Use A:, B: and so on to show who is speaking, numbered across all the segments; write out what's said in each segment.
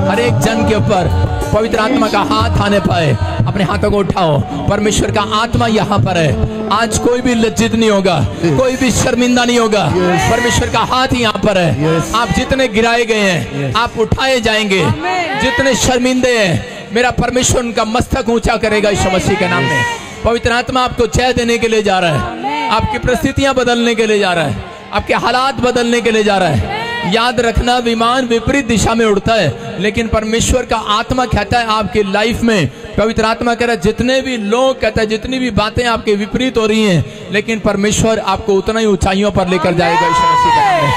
A: हर एक जन के ऊपर पवित्र आत्मा का हाथ आने पाए। अपने हाथों को उठाओ, परमेश्वर का आत्मा यहाँ पर है। आज कोई भी लज्जित नहीं होगा, कोई भी शर्मिंदा नहीं होगा। परमेश्वर का हाथ यहाँ पर है। आप जितने गिराए गए हैं आप उठाए जाएंगे, जितने शर्मिंदे हैं मेरा परमेश्वर उनका मस्तक ऊंचा करेगा यीशु मसीह के नाम में। पवित्र आत्मा आपको जय देने के लिए जा रहा है, आपकी परिस्थितियां बदलने के लिए जा रहा है, आपके हालात बदलने के लिए जा रहा है। याद रखना, विमान विपरीत दिशा में उड़ता है, लेकिन परमेश्वर का आत्मा कहता है आपकी लाइफ में, पवित्र आत्मा कह रहा है जितने भी लोग कहता है जितनी भी बातें आपके विपरीत हो रही हैं, लेकिन परमेश्वर आपको उतना ही ऊंचाइयों पर लेकर जाएगा यीशु मसीह के नाम में।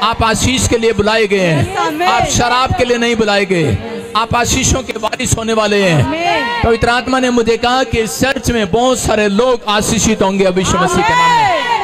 A: आप आशीष के लिए बुलाए गए हैं, आप शराब के लिए नहीं बुलाए गए, आप आशीषों के वारिस होने वाले हैं। पवित्र आत्मा ने मुझे कहा कि चर्च में बहुत सारे लोग आशीषित होंगे अब यीशु मसीह के नाम में।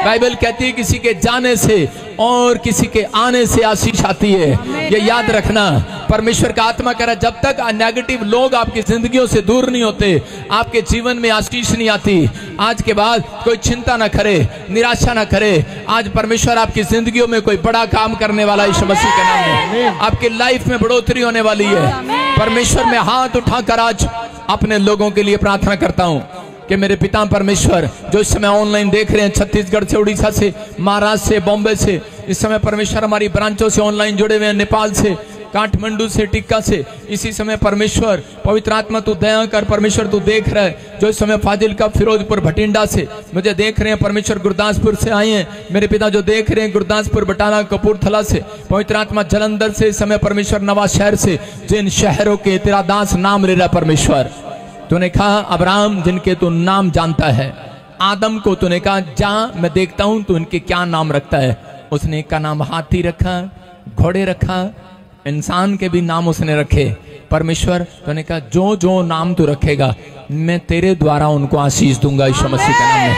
A: बाइबल कहती है किसी के जाने से और किसी के आने से आशीष आती है। ये याद रखना, परमेश्वर का आत्मा कह रहा है जब तक नेगेटिव लोग आपकी जिंदगियों से दूर नहीं होते, आपके जीवन में आशीष नहीं आती। आज के बाद कोई चिंता ना करे, निराशा ना करे। आज परमेश्वर आपकी जिंदगियों में कोई बड़ा काम करने वाला है यीशु मसीह के नाम में। आपकी लाइफ में बढ़ोतरी होने वाली है। परमेश्वर में हाथ उठाकर आज अपने लोगों के लिए प्रार्थना करता हूँ कि मेरे पिता परमेश्वर जो इस समय ऑनलाइन देख रहे हैं, छत्तीसगढ़ से, उड़ीसा से, महाराष्ट्र से, बॉम्बे से, इस समय परमेश्वर हमारी ब्रांचों से ऑनलाइन जुड़े हुए हैं, नेपाल से, काठमांडू से, टिक्का से, इसी समय परमेश्वर पवित्र आत्मा तू दया कर। परमेश्वर तू देख रहा है जो इस समय फाजिलका, फिरोजपुर, भटिंडा से मुझे देख रहे हैं। परमेश्वर गुरदासपुर से आए हैं मेरे पिता जो देख रहे हैं, गुरदासपुर, बटाला, कपूरथला से, पवित्र आत्मा जलंधर से, इस समय परमेश्वर नवा शहर से, जिन शहरों के तेरा दास नाम ले रहा परमेश्वर। तूने कहा अब्राहम जिनके तू नाम जानता है, आदम को तूने कहा जा मैं देखता हूं तू इनके क्या नाम रखता है। उसने एक का नाम हाथी रखा, घोड़े रखा, इंसान के भी नाम उसने रखे। परमेश्वर तूने कहा जो जो नाम तू रखेगा मैं तेरे द्वारा उनको आशीष दूंगा यीशु मसीह के नाम में।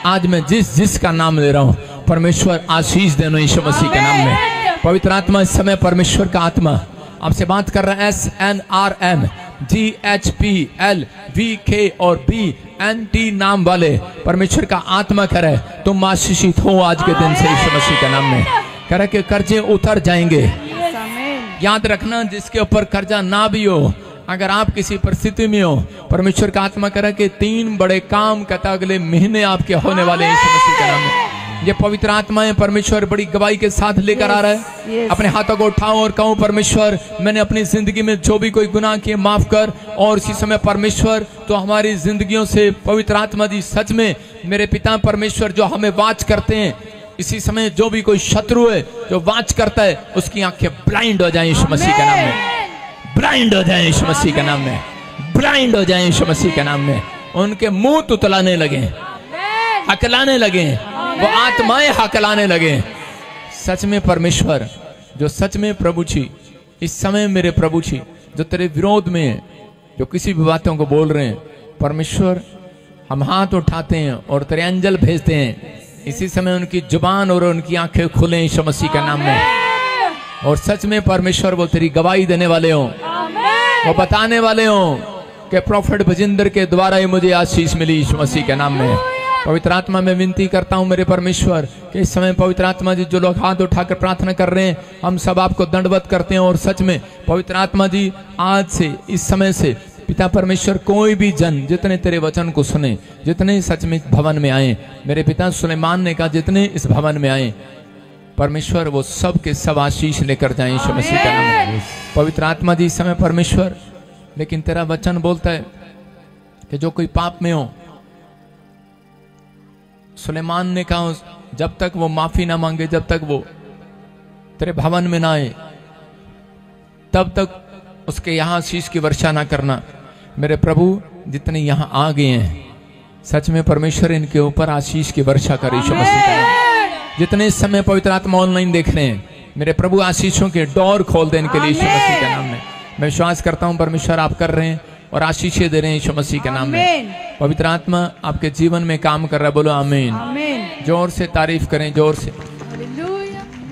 A: आज मैं जिस जिस का नाम ले रहा हूं परमेश्वर आशीष देना यीशु मसीह के नाम में। पवित्र आत्मा इस समय परमेश्वर का आत्मा आपसे बात कर रहा है। SNRM GHPLVK और BNT नाम वाले परमेश्वर का आत्मा कह रहा है तुम आशीषित हो आज के दिन से यीशु मसीह के नाम में। कह रहा है कि कर्जे उतर जाएंगे। याद रखना जिसके ऊपर कर्जा ना भी हो, अगर आप किसी परिस्थिति में हो, परमेश्वर का आत्मा कह रहा है कि 3 बड़े काम कहता अगले महीने आपके होने वाले हैं यीशु मसीह के नाम में। ये पवित्र आत्मा है परमेश्वर बड़ी गवाही के साथ लेकर आ रहा है। अपने हाथों को उठाओ और कहो परमेश्वर मैंने अपनी जिंदगी में जो भी कोई गुनाह किए माफ कर। और इसी समय परमेश्वर तो हमारी जिंदगियों से पवित्र आत्मा जी सच में मेरे पिता परमेश्वर जो हमें वाच करते हैं, इसी समय जो भी कोई शत्रु है जो वाच करता है उसकी आंखें ब्लाइंड हो जाए यीशु मसीह के नाम में, ब्लाइंड हो जाए यीशु मसीह के नाम में, ब्लाइंड हो जाए यीशु मसीह के नाम में। उनके मुंह तुतलाने लगे, हकलाने लगे, वो आत्माएं हकलाने लगे। सच में परमेश्वर जो सच में प्रभु जी इस समय मेरे प्रभु जी जो तेरे विरोध में है, जो किसी भी बातों को बोल रहे हैं, परमेश्वर हम हाथ उठाते हैं और तेरे एंजल भेजते हैं इसी समय उनकी जुबान और उनकी आंखें खुले यीशु मसीह के नाम में। और सच में परमेश्वर वो तेरी गवाही देने वाले हों, वो बताने वाले हों कि प्रोफेट भजिंदर के द्वारा ही मुझे आशीष मिली यीशु मसीह के नाम में। पवित्र आत्मा में विनती करता हूं मेरे परमेश्वर कि इस समय पवित्र आत्मा जी जो लोग हाथ उठाकर प्रार्थना कर रहे हैं हम सब आपको दंडवत करते हैं। और सच में पवित्र आत्मा जी आज से इस समय से पिता परमेश्वर कोई भी जन जितने तेरे वचन को सुने, जितने सच में भवन में आए, मेरे पिता सुलेमान ने कहा जितने इस भवन में आए परमेश्वर वो सब के सब आशीष लेकर जाए यीशु मसीह का नाम। पवित्र आत्मा जी इस समय परमेश्वर लेकिन तेरा वचन बोलता है कि जो कोई पाप में हो, सुलेमान ने कहा जब तक वो माफी ना मांगे, जब तक वो तेरे भवन में ना आए, तब तक उसके यहां आशीष की वर्षा ना करना। मेरे प्रभु जितने यहां आ गए हैं सच में परमेश्वर इनके ऊपर आशीष की वर्षा करे यीशु मसीह का नाम। जितने इस समय पवित्र आत्मा ऑनलाइन देख रहे हैं मेरे प्रभु आशीषों के डोर खोल दे इनके लिए यीशु मसीह के नाम में। मैं विश्वास करता हूं परमेश्वर आप कर रहे हैं और आशीषें दे रहे हैं यीशु मसीह के नाम में। पवित्र आत्मा आपके जीवन में काम कर रहा है, बोलो आमीन। जोर से तारीफ करें, जोर से।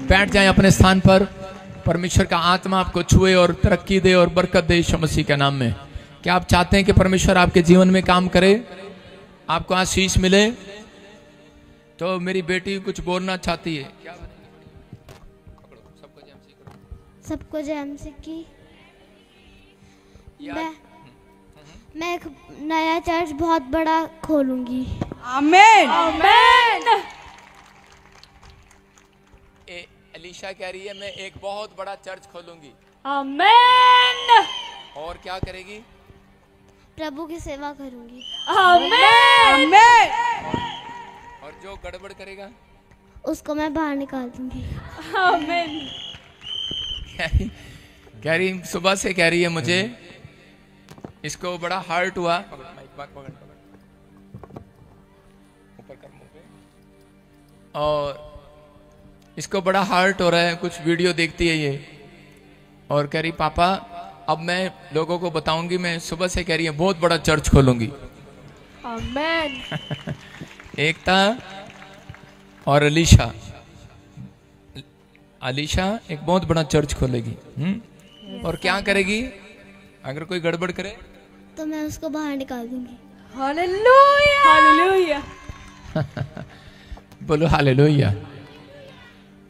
A: बैठ जाएं अपने स्थान पर। परमेश्वर का आत्मा आपको छुए और तरक्की दे और बरकत दे यीशु मसीह के नाम में। क्या आप चाहते हैं कि परमेश्वर आपके जीवन में काम करे, आपको आशीष मिले? तो मेरी बेटी कुछ बोलना चाहती है।
B: सबको जय मसीह की। मैं एक नया चर्च बहुत बड़ा खोलूंगी।
C: आमेन आमेन।
A: अलीशा कह रही है मैं एक बहुत बड़ा चर्च खोलूंगी।
C: आमेन।
A: और क्या करेगी?
B: प्रभु की सेवा करूंगी।
C: आमेन आमेन।
A: और जो गड़बड़ करेगा
B: उसको मैं बाहर निकाल दूंगी।
C: आमेन।
A: कह रही सुबह से कह रही है मुझे इसको बड़ा हर्ट हुआ। और इसको बड़ा हर्ट हो रहा है, कुछ वीडियो देखती है ये और कह रही पापा अब मैं लोगों को बताऊंगी। मैं सुबह से कह रही है बहुत बड़ा चर्च खोलूंगी।
C: आमेन।
A: एकता और अलीशा, अलीशा एक बहुत बड़ा चर्च खोलेगी। और क्या करेगी? अगर कोई गड़बड़ करे
B: तो मैं उसको बाहर निकाल दूंगी।
C: Hallelujah hallelujah.
A: बोलो हालेलुया।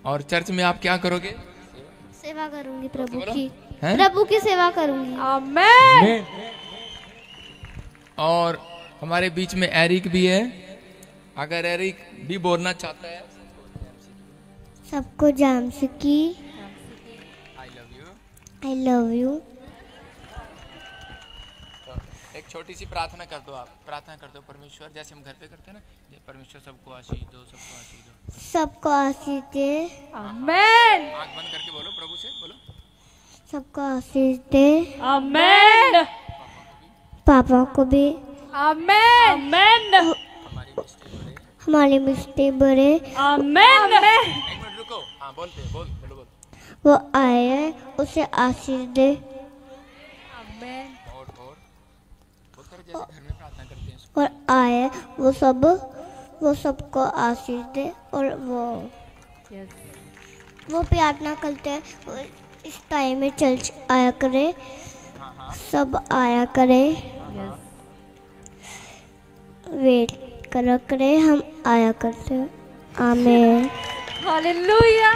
A: और चर्च में आप क्या करोगे?
B: सेवा करूंगी प्रभु
A: बोलो।
B: की।
A: हैं?
B: प्रभु की सेवा करूंगी।
C: आमेन।
A: और हमारे बीच में एरिक भी है, अगर एरिक भी बोलना चाहता है।
B: सबको जान सकी आई लव यू।
A: एक छोटी सी प्रार्थना कर दो। आप प्रार्थना कर दो परमेश्वर, जैसे हम घर पे करते हैं ना, परमेश्वर सबको आशीष दो, सबको आशीष दो।
B: सबको आशीष दे।
C: आमेन।
A: आंख बंद करके बोलो प्रभु से, बोलो
B: सबको आशीष दे।
C: आमेन।
B: पापा को भी।
C: आमेन आमेन।
B: हमारे मिस्टी बड़े।
C: आमेन।
A: एक मिनट रुको। हाँ बोलते बोल बोलो बोल।
B: वो आए हैं उसे आशीष दे।
C: आमेन।
A: और जैसे घर में प्रार्थना करते हैं।
B: और आए वो सबको आशीष दे। और वो प्रार्थना करते हैं और इस टाइम में चर्च आया करे, सब आया करे, वेट करा करे, हम आया करते हैं। आमीन।
C: Hallelujah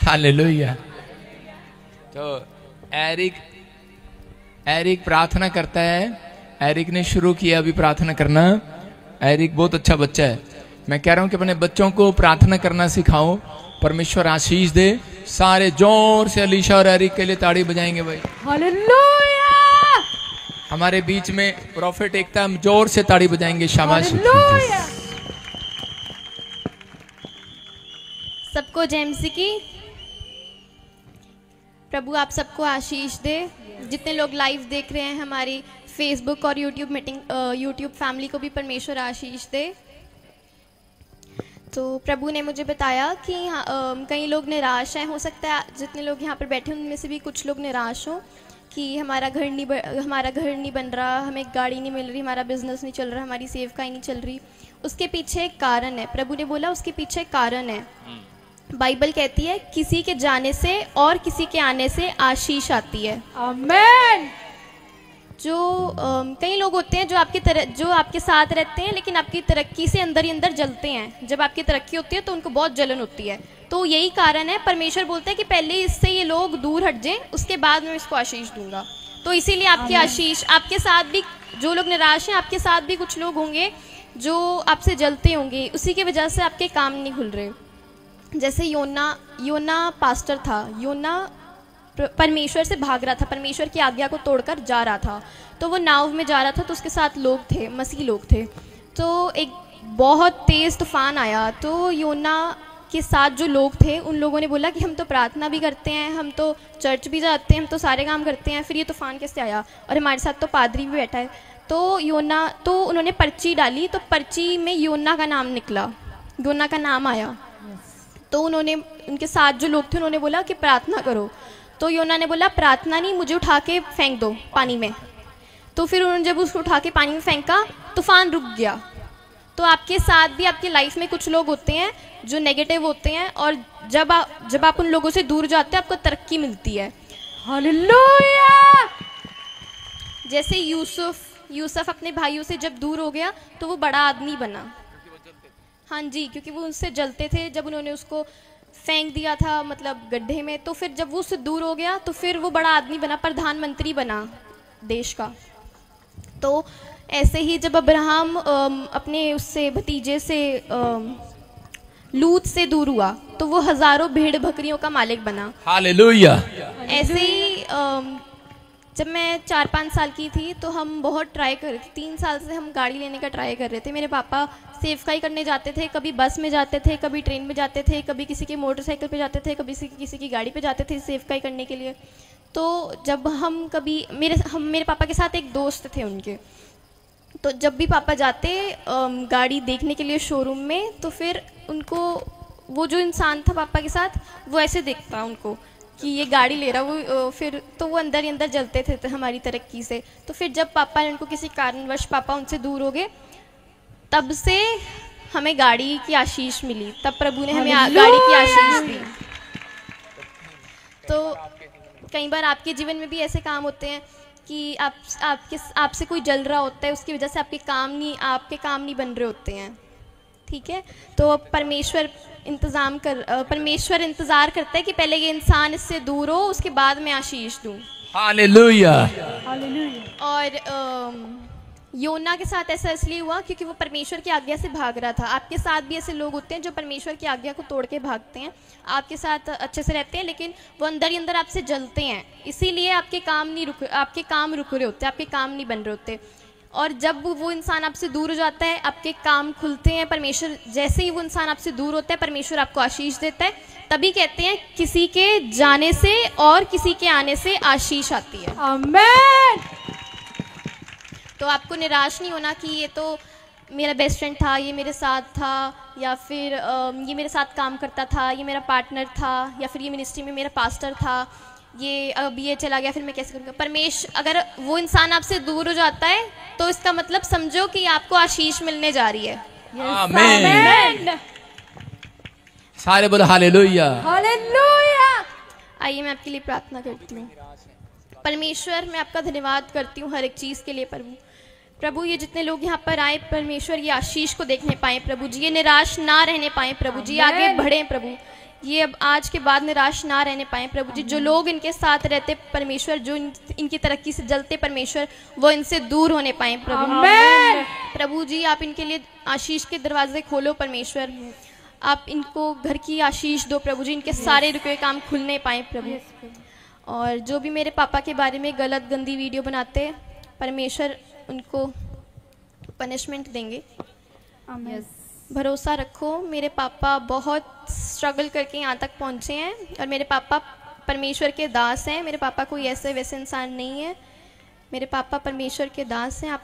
A: hallelujah. तो एरिक प्रार्थना करता है। एरिक ने शुरू किया अभी प्रार्थना करना। एरिक बहुत अच्छा बच्चा है। मैं कह रहा हूं कि अपने बच्चों को प्रार्थना करना सिखाओ, परमेश्वर आशीष दे। सारे जोर से अलीशा और एरिक के लिए ताड़ी बजाएंगे भाई।
C: हालेलुया।
A: हमारे बीच में प्रॉफिट एकता, हम जोर से ताड़ी बजाएंगे। शाबाश।
C: हालेलुया।
D: सबको जेम्सी की प्रभु आप सबको आशीष दे। जितने लोग लाइव देख रहे हैं हमारी फेसबुक और यूट्यूब फैमिली को भी परमेश्वर आशीष दे। तो प्रभु ने मुझे बताया कि कई लोग निराश हैं। हो सकता है जितने लोग यहाँ पर बैठे हैं उनमें से भी कुछ लोग निराश हों कि हमारा घर नहीं बन रहा, हमें गाड़ी नहीं मिल रही, हमारा बिजनेस नहीं चल रहा, हमारी सेवकाई नहीं चल रही। उसके पीछे एक कारण है। प्रभु ने बोला उसके पीछे एक कारण है। बाइबल कहती है किसी के जाने से और किसी के आने से आशीष आती है।
C: आमेन।
D: जो कई लोग होते हैं जो आपके साथ रहते हैं लेकिन आपकी तरक्की से अंदर ही अंदर जलते हैं। जब आपकी तरक्की होती है तो उनको बहुत जलन होती है। तो यही कारण है, परमेश्वर बोलता है कि पहले इससे ये लोग दूर हट जाएं, उसके बाद मैं इसको आशीष दूंगा। तो इसीलिए आपकी आशीष आपके साथ भी, जो लोग निराश हैं आपके साथ भी कुछ लोग होंगे जो आपसे जलते होंगे, उसी की वजह से आपके काम नहीं खुल रहे। जैसे योना पास्टर था। योना परमेश्वर से भाग रहा था, परमेश्वर की आज्ञा को तोड़कर जा रहा था। तो वो नाव में जा रहा था, तो उसके साथ लोग थे, मसीह लोग थे। तो एक बहुत तेज़ तूफान आया। तो योना के साथ जो लोग थे उन लोगों ने बोला कि हम तो प्रार्थना भी करते हैं, हम तो चर्च भी जाते हैं, हम तो सारे काम करते हैं, फिर ये तूफान कैसे आया? और हमारे साथ तो पादरी भी बैठा है। तो उन्होंने पर्ची डाली, तो पर्ची में योना का नाम निकला, योना का नाम आया। तो उनके साथ जो लोग थे उन्होंने बोला कि प्रार्थना करो। तो योना ने बोला प्रार्थना नहीं, मुझे उठा के फेंक दो पानी में। तो फिर उन्होंने जब उसको उठा के पानी में फेंका, तूफान रुक गया। तो आपके साथ भी आपकी लाइफ में कुछ लोग होते हैं जो नेगेटिव होते हैं, और जब आप उन लोगों से दूर जाते हैं आपको तरक्की मिलती है।
C: हालेलुया।
D: जैसे यूसुफ अपने भाइयों से जब दूर हो गया तो वो बड़ा आदमी बना। हाँ जी, क्योंकि वो उनसे जलते थे। जब उन्होंने उसको फेंक दिया था मतलब गड्ढे में, तो फिर जब वो उससे दूर हो गया तो फिर वो बड़ा आदमी बना, प्रधानमंत्री बना। देश का। तो ऐसे ही जब अब्राहम अपने उससे भतीजे से लूत से दूर हुआ तो वो हजारों भेड़ बकरियों का मालिक बना।
A: हालेलुया।
D: ऐसे ही जब मैं 4-5 साल की थी तो हम बहुत ट्राई कर रहे थे, 3 साल से हम गाड़ी लेने का ट्राई कर रहे थे। मेरे पापा सेवकाई करने जाते थे, कभी बस में जाते थे, कभी ट्रेन में जाते थे, कभी किसी के मोटरसाइकिल पे जाते थे, कभी किसी की गाड़ी पे जाते थे सेवकाई करने के लिए। तो जब हम कभी मेरे पापा के साथ एक दोस्त थे उनके, तो जब भी पापा जाते गाड़ी देखने के लिए शोरूम में, तो फिर उनको वो जो इंसान था पापा के साथ वो ऐसे देखता उनको कि ये गाड़ी ले रहा वो, फिर तो वो अंदर ही अंदर जलते थे हमारी तरक्की से। तो फिर जब पापा ने उनको किसी कारणवश पापा उनसे दूर हो गए, तब से हमें गाड़ी की आशीष मिली, तब प्रभु ने हमें गाड़ी की आशीष दी। तो कई बार आपके जीवन में भी ऐसे काम होते हैं कि आपसे कोई जल रहा होता है, उसकी वजह से आपके काम नहीं बन रहे होते हैं, ठीक है। तो परमेश्वर इंतजार करता है कि पहले ये इंसान इससे दूर हो, उसके बाद मैं आशीष दूं।
A: हालेलुया।
D: और योना के साथ ऐसा इसलिए हुआ क्योंकि वो परमेश्वर की आज्ञा से भाग रहा था। आपके साथ भी ऐसे लोग होते हैं जो परमेश्वर की आज्ञा को तोड़ के भागते हैं, आपके साथ अच्छे से रहते हैं लेकिन वो अंदर ही अंदर आपसे जलते हैं, इसीलिए आपके काम रुक रहे होते हैं, आपके काम नहीं बन रहे होते। और जब वो इंसान आपसे दूर हो जाता है, आपके काम खुलते हैं। परमेश्वर जैसे ही वो इंसान आपसे दूर होता है, परमेश्वर आपको आशीष देता है। तभी कहते हैं किसी के जाने से और किसी के आने से आशीष आती है।
C: आमेन।
D: तो आपको निराश नहीं होना कि ये तो मेरा बेस्ट फ्रेंड था, ये मेरे साथ था, या फिर ये मेरे साथ काम करता था, ये मेरा पार्टनर था, या फिर ये मिनिस्ट्री में मेरा पास्टर था, ये अब ये चला गया, फिर मैं कैसे करूँगा। अगर वो इंसान आपसे दूर हो जाता है तो इसका मतलब समझो कि आपको आशीष मिलने जा रही है।
A: आमीन। सारे बोलो हालेलुया।
C: हालेलुया।
D: आइए मैं आपके लिए प्रार्थना करती हूँ। परमेश्वर, मैं आपका धन्यवाद करती हूँ हर एक चीज़ के लिए। प्रभु ये जितने लोग यहाँ पर आए, परमेश्वर ये आशीष को देखने पाए प्रभु जी, ये निराश ना रहने पाए प्रभु जी, आगे बढ़े प्रभु, ये अब आज के बाद निराश ना रहने पाए प्रभु जी। जो लोग इनके साथ रहते परमेश्वर, जो इनकी तरक्की से जलते परमेश्वर, वो इनसे दूर होने पाए प्रभु। प्रभु जी आप इनके लिए आशीष के दरवाजे खोलो परमेश्वर, आप इनको घर की आशीष दो प्रभु जी, इनके सारे रुके हुए काम खुलने पाए प्रभु। और जो भी मेरे पापा के बारे में गलत गंदी वीडियो बनाते, परमेश्वर उनको पनिशमेंट देंगे। भरोसा रखो, मेरे पापा बहुत स्ट्रगल करके यहाँ तक पहुँचे हैं और मेरे पापा परमेश्वर के दास हैं। मेरे पापा कोई ऐसे वैसे इंसान नहीं है, मेरे पापा परमेश्वर के दास हैं। आप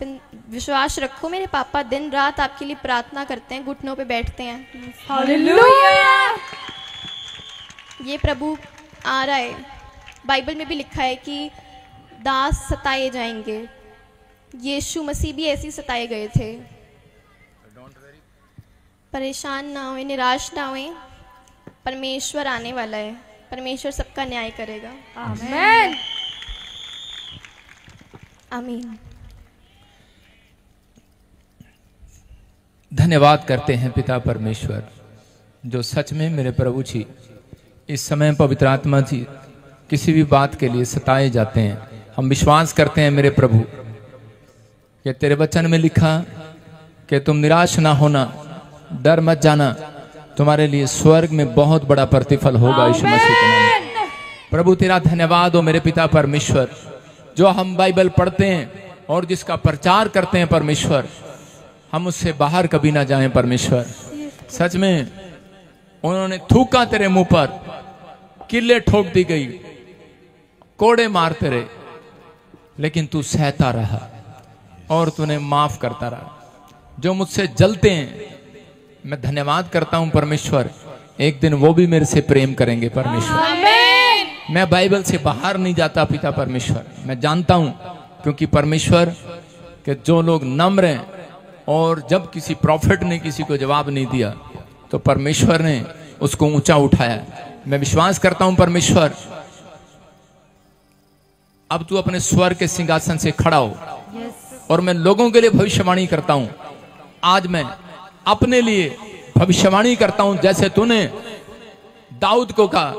D: विश्वास रखो, मेरे पापा दिन रात आपके लिए प्रार्थना करते हैं, घुटनों पे बैठते हैं।
C: हालेलुया।
D: ये प्रभु आ रहा है, बाइबल में भी लिखा है कि दास सताए जाएंगे। यीशु मसीह भी ऐसे ही सताए गए थे। परेशान ना होए, निराश ना होए, परमेश्वर आने वाला है, परमेश्वर सबका न्याय करेगा।
C: आमीन।
D: आमीन।
A: धन्यवाद करते हैं पिता परमेश्वर, जो सच में मेरे प्रभु जी इस समय पवित्र आत्मा जी किसी भी बात के लिए सताए जाते हैं। हम विश्वास करते हैं मेरे प्रभु कि तेरे वचन में लिखा कि तुम निराश ना होना, डर मत जाना, तुम्हारे लिए स्वर्ग में बहुत बड़ा प्रतिफल होगा यीशु मसीह के नाम में। प्रभु तेरा धन्यवाद हो मेरे पिता परमेश्वर, जो हम बाइबल पढ़ते हैं और जिसका प्रचार करते हैं परमेश्वर, हम उससे बाहर कभी ना जाएं परमेश्वर। सच में उन्होंने थूका तेरे मुंह पर, किले ठोक दी गई, कोड़े मारते रहे, लेकिन तू सहता रहा और तूने माफ करता रहा। जो मुझसे जलते हैं मैं धन्यवाद करता हूं परमेश्वर, एक दिन वो भी मेरे से प्रेम करेंगे परमेश्वर।
C: आमीन।
A: मैं बाइबल से बाहर नहीं जाता पिता परमेश्वर, मैं जानता हूं क्योंकि परमेश्वर के जो लोग नम्र हैं, और जब किसी प्रॉफिट ने किसी को जवाब नहीं दिया तो परमेश्वर ने उसको ऊंचा उठाया। मैं विश्वास करता हूं परमेश्वर, अब तू अपने स्वर्ग के सिंहासन से खड़ा हो, और मैं लोगों के लिए भविष्यवाणी करता हूं। आज मैं अपने लिए भविष्यवाणी करता हूं, जैसे तूने दाऊद को कहा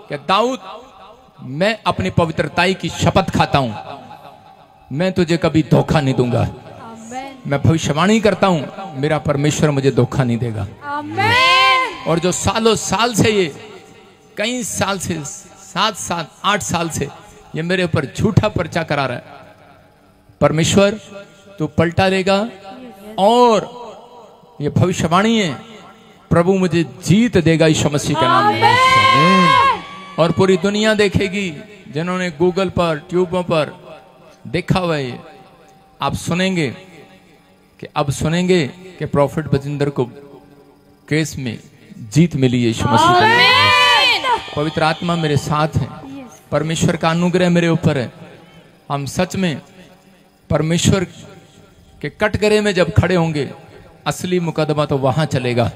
A: कि दाऊद मैं अपनी पवित्रताई की शपथ खाता हूं मैं तुझे कभी धोखा नहीं दूंगा।
C: आमेन।
A: मैं भविष्यवाणी करता हूं, मेरा परमेश्वर मुझे धोखा नहीं देगा।
C: आमेन।
A: और जो सालों साल से ये कई साल से 7 साल 8 साल से ये मेरे ऊपर झूठा पर्चा करा रहा है, परमेश्वर तू पलटा देगा। और ये भविष्यवाणी है, प्रभु मुझे जीत देगा यीशु मसीह के नाम में। और पूरी दुनिया देखेगी, जिन्होंने गूगल पर ट्यूबों पर देखा हुआ है, आप सुनेंगे कि अब सुनेंगे कि प्रॉफिट बजिंदर को केस में जीत मिली है यीशु मसीह के नाम में। पवित्र आत्मा मेरे साथ है, परमेश्वर का अनुग्रह मेरे ऊपर है। हम सच में परमेश्वर के कटघरे में जब खड़े होंगे, असली मुकदमा तो वहां चलेगा।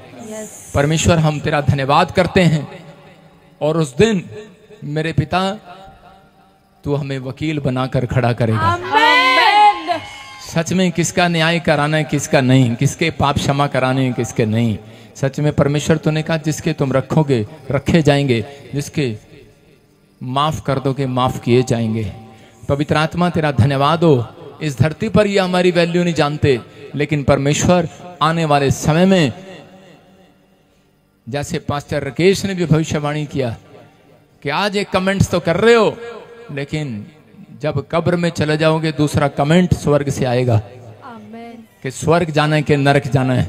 A: परमेश्वर हम तेरा धन्यवाद करते हैं। और उस दिन मेरे पिता तू हमें वकील बनाकर खड़ा करेगा।
C: आमेन।
A: सच में किसका न्याय कराना है, किसका नहीं, किसके पाप क्षमा कराने हैं, किसके नहीं। सच में परमेश्वर तूने कहा जिसके तुम रखोगे रखे जाएंगे, जिसके माफ कर दोगे माफ किए जाएंगे। पवित्र आत्मा तेरा धन्यवाद हो। इस धरती पर ये हमारी वैल्यू नहीं जानते, लेकिन परमेश्वर आने वाले समय में, जैसे पास्टर राकेश ने भी भविष्यवाणी किया कि आज एक कमेंट्स तो कर रहे हो, लेकिन जब कब्र में चले जाओगे दूसरा कमेंट स्वर्ग से आएगा
C: आमेन।
A: कि स्वर्ग जाना है कि नरक जाना है।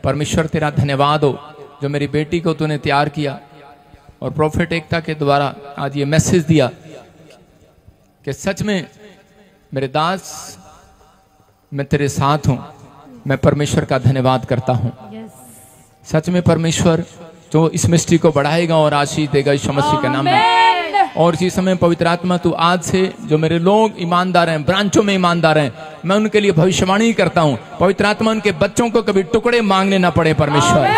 A: परमेश्वर तेरा धन्यवाद हो जो मेरी बेटी को तूने तैयार किया और प्रॉफिट एकता के द्वारा आज ये मैसेज दिया कि सच में मेरे दास मैं तेरे साथ हूं। मैं परमेश्वर का धन्यवाद करता हूं। सच में परमेश्वर जो इस मिस्ट्री को बढ़ाएगा और आशीष देगा यीशु मसीह के नाम में। और इसी समय पवित्र आत्मा तू आज से जो मेरे लोग ईमानदार हैं, ब्रांचों में ईमानदार हैं, मैं उनके लिए भविष्यवाणी करता हूं। पवित्र आत्मा उनके बच्चों को कभी टुकड़े मांगने ना पड़े परमेश्वर,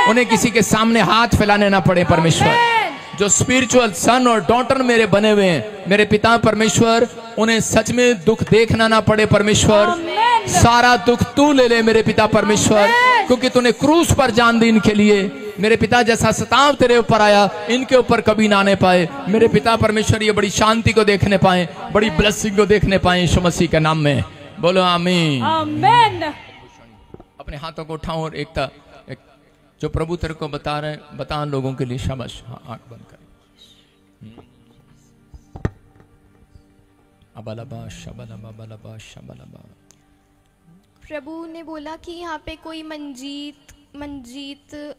A: उन्हें किसी के सामने हाथ फैलाने ना पड़े परमेश्वर। जो स्पिरिचुअल सन और डॉटर मेरे बने हुए हैं, मेरे पिता परमेश्वर, उन्हें सच में दुख देखना ना पड़े परमेश्वर। सारा दुख तू ले ले मेरे पिता परमेश्वर, क्योंकि तूने क्रूस पर जान दी इनके लिए। मेरे पिता जैसा सताव तेरे ऊपर आया, इनके ऊपर कभी ना आने पाए। मेरे पिता परमेश्वर ये बड़ी शांति को देखने पाए, बड़ी ब्लेसिंग को देखने पाए यीशु मसीह के नाम में। बोलो आमीन।
C: आमेन।
A: अपने हाथों को उठाओ और एकता जो प्रभु तेरे को बता रहे, बता लोगों के लिए। शाबाश। हाँ, आंख बंद करें। अबलबा शबलबा बलबा शबलबा।
D: प्रभु ने बोला कि यहाँ पे कोई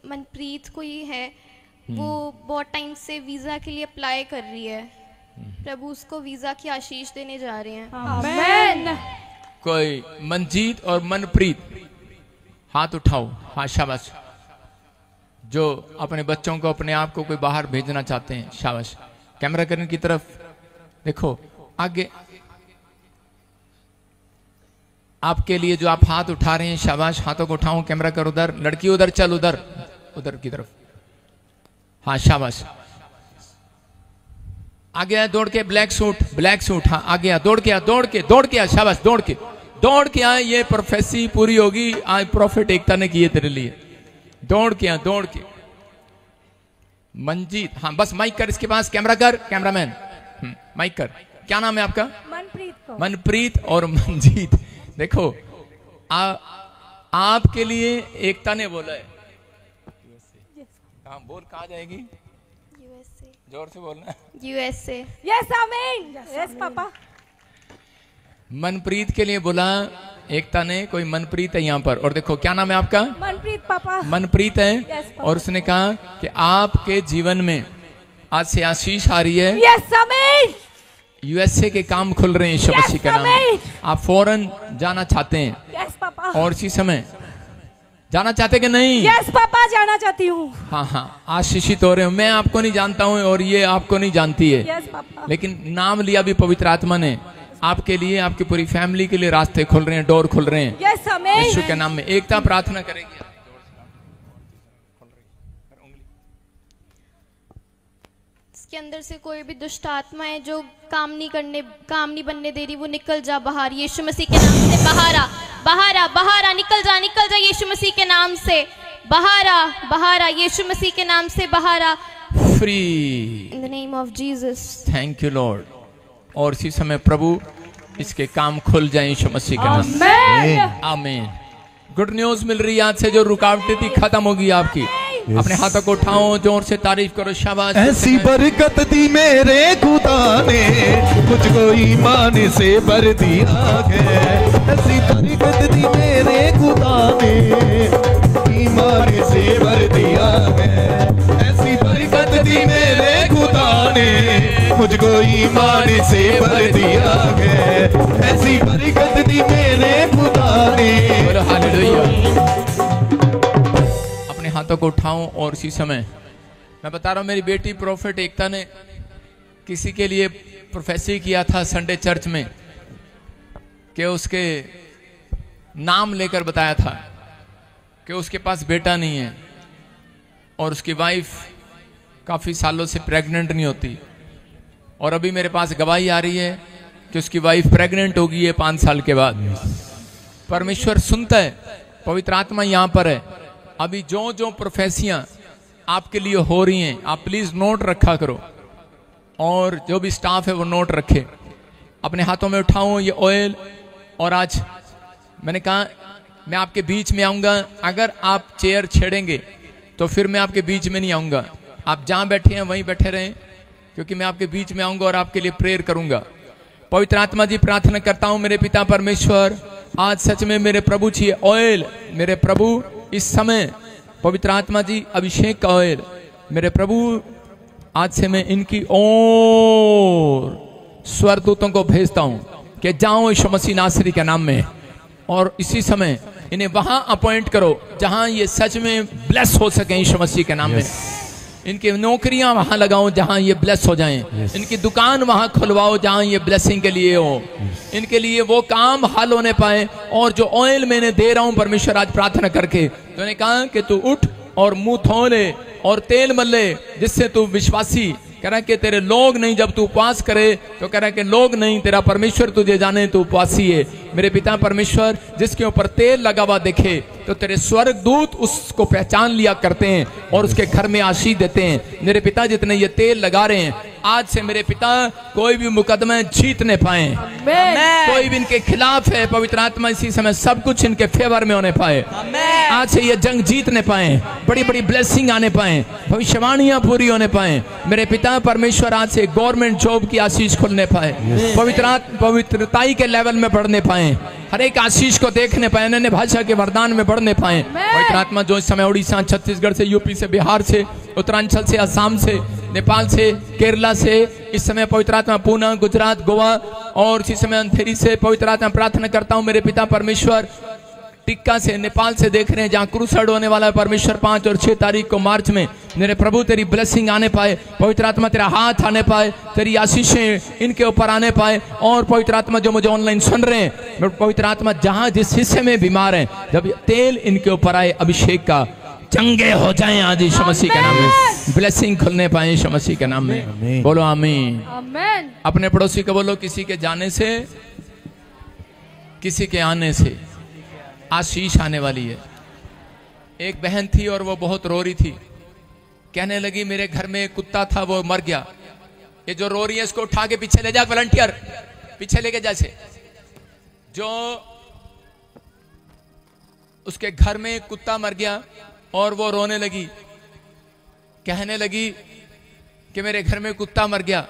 D: मनप्रीत कोई है, वो बहुत टाइम से वीजा के लिए अप्लाई कर रही है। प्रभु उसको वीजा की आशीष देने जा रहे हैं।
C: आमेन।
A: कोई मनजीत और मनप्रीत, हाथ उठाओ। हाँ शाबाश। जो अपने बच्चों को, अपने आप को कोई बाहर भेजना चाहते हैं, शाबाश। कैमरा करने की तरफ देखो, आगे आपके लिए जो आप हाथ उठा रहे हैं, शाबाश। हाथों को उठाओ, कैमरा कर उधर, लड़की उधर चल, उधर उधर की तरफ। हाँ शाबाश। आगे आ दौड़ के, ब्लैक सूट। हाँ आगे आ, दौड़ के आ, शाबाश। दौड़ के आ। ये प्रोफेसी पूरी होगी आज, प्रॉफिट एकता ने की है तेरे लिए। दौड़ के मंजीत। हाँ बस माइक कर इसके पास, कैमरा कर, कैमरामैन माइक कर। क्या नाम है आपका? मनप्रीत और मंजीत। देखो आपके लिए एकता ने बोला है। हाँ बोल, कहाँ जाएगी?
D: यूएसए।
A: जोर से बोलना।
D: यूएसए।
C: यस आमीन। Yes papa.
A: मनप्रीत के लिए बोला एकता ने। कोई मनप्रीत है यहाँ पर। और देखो क्या नाम है आपका?
C: मनप्रीत पापा।
A: मनप्रीत है।
C: Yes,
A: और उसने कहा कि आपके जीवन में आज से आशीष आ रही है।
C: यस आमीन।
A: यूएसए के काम खुल रहे हैं यीशु मसीह के नाम में। आप फौरन जाना चाहते हैं?
C: Yes papa.
A: और इसी समय जाना चाहते कि नहीं?
C: यस पापा, जाना चाहती हूँ।
A: हाँ आशीषित हो रहे हो। मैं आपको नहीं जानता हूँ और ये आपको नहीं जानती है।
C: Yes papa.
A: लेकिन नाम लिया भी पवित्र आत्मा ने। आपके लिए, आपकी पूरी फैमिली के लिए रास्ते खुल रहे हैं, डोर खुल रहे हैं
C: यस आमीन।
A: यीशु के नाम में। एकता प्रार्थना करेगी।
D: इसके अंदर से कोई भी दुष्ट आत्मा है जो काम नहीं बनने दे रही, वो निकल जा बाहर यीशु मसीह के नाम से। बाहर आ, निकल जा यीशु मसीह के नाम से। बाहर आ यीशु मसीह के नाम से। बाहर आ।
A: Free
D: in the name of Jesus.
A: Thank you Lord. और इसी समय प्रभु इसके काम खुल जाए यीशु मसीह के नाम में।
C: आमेन।
A: आमीन। गुड न्यूज मिल रही है, आज से जो रुकावटें थी खत्म होगी आपकी। अपने हाथों को उठाओ, जोर से तारीफ करो, शाबाश।
E: ऐसी बरकत दी मेरे खुदा ने, मुझको ईमान से भर दिया है। ऐसी बरकत दी मेरे खुदा ने, ईमान से भर दिया है। ऐसी बरकत दी मेरे खुदा ने, मुझको ईमान से भर दिया है। ऐसी बरकत दी मेरे खुदा ने।
A: बोलो हालेलुया। हाथों को उठाऊं और इसी समय मैं बता रहा हूं, मेरी बेटी प्रोफेट एकता ने किसी के लिए प्रोफेसी किया था संडे चर्च में कि उसके नाम लेकर बताया था कि उसके पास बेटा नहीं है और उसकी वाइफ काफ़ी सालों से प्रेग्नेंट नहीं होती, और अभी मेरे पास गवाही आ रही है कि उसकी वाइफ प्रेग्नेंट होगी ये 5 साल के बाद। परमेश्वर सुनता है, पवित्र आत्मा यहाँ पर है। अभी जो जो प्रोफेसियां आपके लिए हो रही हैं, आप प्लीज नोट रखा करो, और जो भी स्टाफ है वो नोट रखे। अपने हाथों में उठाऊं ये ऑयल, और आज मैंने कहा मैं आपके बीच में आऊंगा। अगर आप चेयर छेड़ेंगे तो फिर मैं आपके बीच में नहीं आऊंगा। आप जहां बैठे हैं वहीं बैठे रहें, क्योंकि मैं आपके बीच में आऊंगा और आपके लिए प्रेयर करूंगा। पवित्र आत्मा जी, प्रार्थना करता हूं मेरे पिता परमेश्वर, आज सच में मेरे प्रभु जी ऑयल, मेरे प्रभु इस समय पवित्र आत्मा जी अभिषेक का ऑयल मेरे प्रभु, आज से मैं इनकी ओर स्वर्गदूतों को भेजता हूं कि जाओ यीशु मसीह नासरी के नाम में, और इसी समय इन्हें वहां अपॉइंट करो जहां ये सच में ब्लेस हो सके यीशु मसीह के नाम में। इनकी नौकरियां वहां लगाओ जहां ये ब्लेस हो जाएं। इनकी दुकान वहां खुलवाओ जहां ये ब्लेसिंग के लिए हो। इनके लिए वो काम हल होने पाए। और जो ऑयल मैंने दे रहा हूं परमेश्वर, आज प्रार्थना करके तो उन्हें कहा कि तू उठ और मुंह धो ले और तेल मल ले, जिससे तू विश्वासी, कह रहा कि तेरे लोग नहीं, जब तू उपवास करे तो कह रहा कि लोग नहीं, तेरा परमेश्वर तुझे जाने तू उपवासी है। मेरे पिता परमेश्वर, जिसके ऊपर तेल लगा हुआ दिखे तो तेरे स्वर्ग दूत उसको पहचान लिया करते हैं और उसके घर में आशीष देते हैं। मेरे पिता, जितने ये तेल लगा रहे हैं, आज से मेरे पिता कोई भी मुकदमे जीत नहीं पाए, कोई भी इनके खिलाफ है, पवित्र आत्मा इसी समय सब कुछ इनके फेवर में होने पाए। आज से ये जंग जीतने पाए, बड़ी बड़ी ब्लेसिंग आने पाए, भविष्यवाणियां पूरी होने पाए। मेरे पिता परमेश्वर, आज से गवर्नमेंट जॉब की आशीष खुलने पाए, पवित्रताई के लेवल में बढ़ने पाए, हर एक आशीष को देखने पाए, अन्य भाषा के वरदान में बढ़ने पाए। पवित्र आत्मा जो इस समय उड़ीसा, छत्तीसगढ़ से, यूपी से, बिहार से, उत्तरांचल से, असम से, नेपाल से, केरला से, इस समय पवित्र आत्मा पूना, गुजरात, गोवा और इसी समय अंधेरी से पवित्र आत्मा प्रार्थना करता हूं मेरे पिता परमेश्वर, टिक्का से, नेपाल से देख रहे हैं जहां क्रूसड होने वाला है परमेश्वर, 5 और 6 तारीख को मार्च में, मेरे प्रभु तेरी ब्लेसिंग आने पाए, पवित्र आत्मा तेरा हाथ आने पाए, तेरी आशीषें इनके ऊपर आने पाए। और पवित्र आत्मा जो मुझे ऑनलाइन सुन रहे हैं, पवित्र आत्मा जहां जिस हिस्से में बीमार हैं, जब तेल इनके ऊपर आए अभिषेक का, चंगे हो जाएं आज यीशु मसीह के नाम में, ब्लेसिंग खुलने पाए यीशु मसीह के नाम में। बोलो आमीन।
C: आमेन।
A: अपने पड़ोसी को बोलो, किसी के जाने से, किसी के आने से आशीष आने वाली है। एक बहन थी और वो बहुत रो रही थी, कहने लगी मेरे घर में एक कुत्ता था वो मर गया, ये जो रो रही है इसको उठा के पीछे ले जा, वॉलंटियर पीछे लेके जैसे, जो उसके घर में एक कुत्ता मर गया और वो रोने लगी, कहने लगी कि मेरे घर में कुत्ता मर गया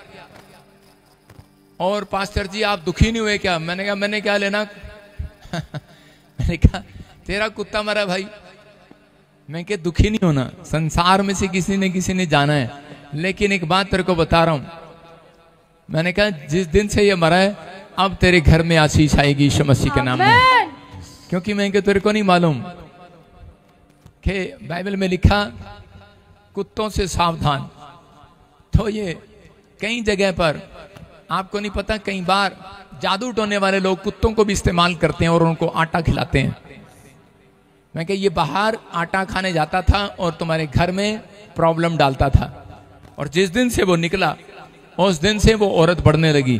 A: और पास्टर जी आप दुखी नहीं हुए क्या? मैंने कहा मैंने क्या लेना मैंने कहा तेरा कुत्ता मरा भाई, मैं क्या दुखी नहीं होना, संसार में से किसी ने जाना है, लेकिन एक बात तेरे को बता रहा हूं, मैंने कहा जिस दिन से ये मरा है अब तेरे घर में आशीष आएगी यीशु मसीह के नाम में। क्योंकि मैं क्या तेरे को नहीं मालूम कि बाइबल में लिखा कुत्तों से सावधान, तो ये कई जगह पर आपको नहीं पता, कई बार जादू टोने वाले लोग कुत्तों को भी इस्तेमाल करते हैं और उनको आटा खिलाते हैं। मैं क्या ये बाहर आटा खाने जाता था और तुम्हारे घर में प्रॉब्लम डालता था, और जिस दिन से वो निकला उस दिन से वो औरत बढ़ने लगी।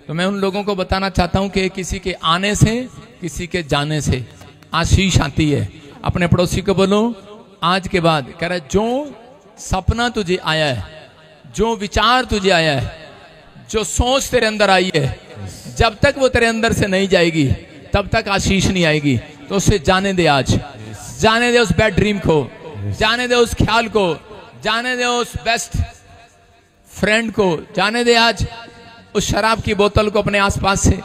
A: तो मैं उन लोगों को बताना चाहता हूं कि किसी के आने से, किसी के जाने से आशीष आती है। अपने पड़ोसी को बोलो आज के बाद, कह रहा है जो सपना तुझे आया है, जो विचार तुझे आया है, जो सोच तेरे अंदर आई है, जब तक वो तेरे अंदर से नहीं जाएगी तब तक आशीष नहीं आएगी। तो उसे जाने दे, आज जाने दे उस बैड ड्रीम को, जाने दे उस ख्याल को, जाने दे उस बेस्ट फ्रेंड को, जाने दे आज उस शराब की बोतल को अपने आसपास से,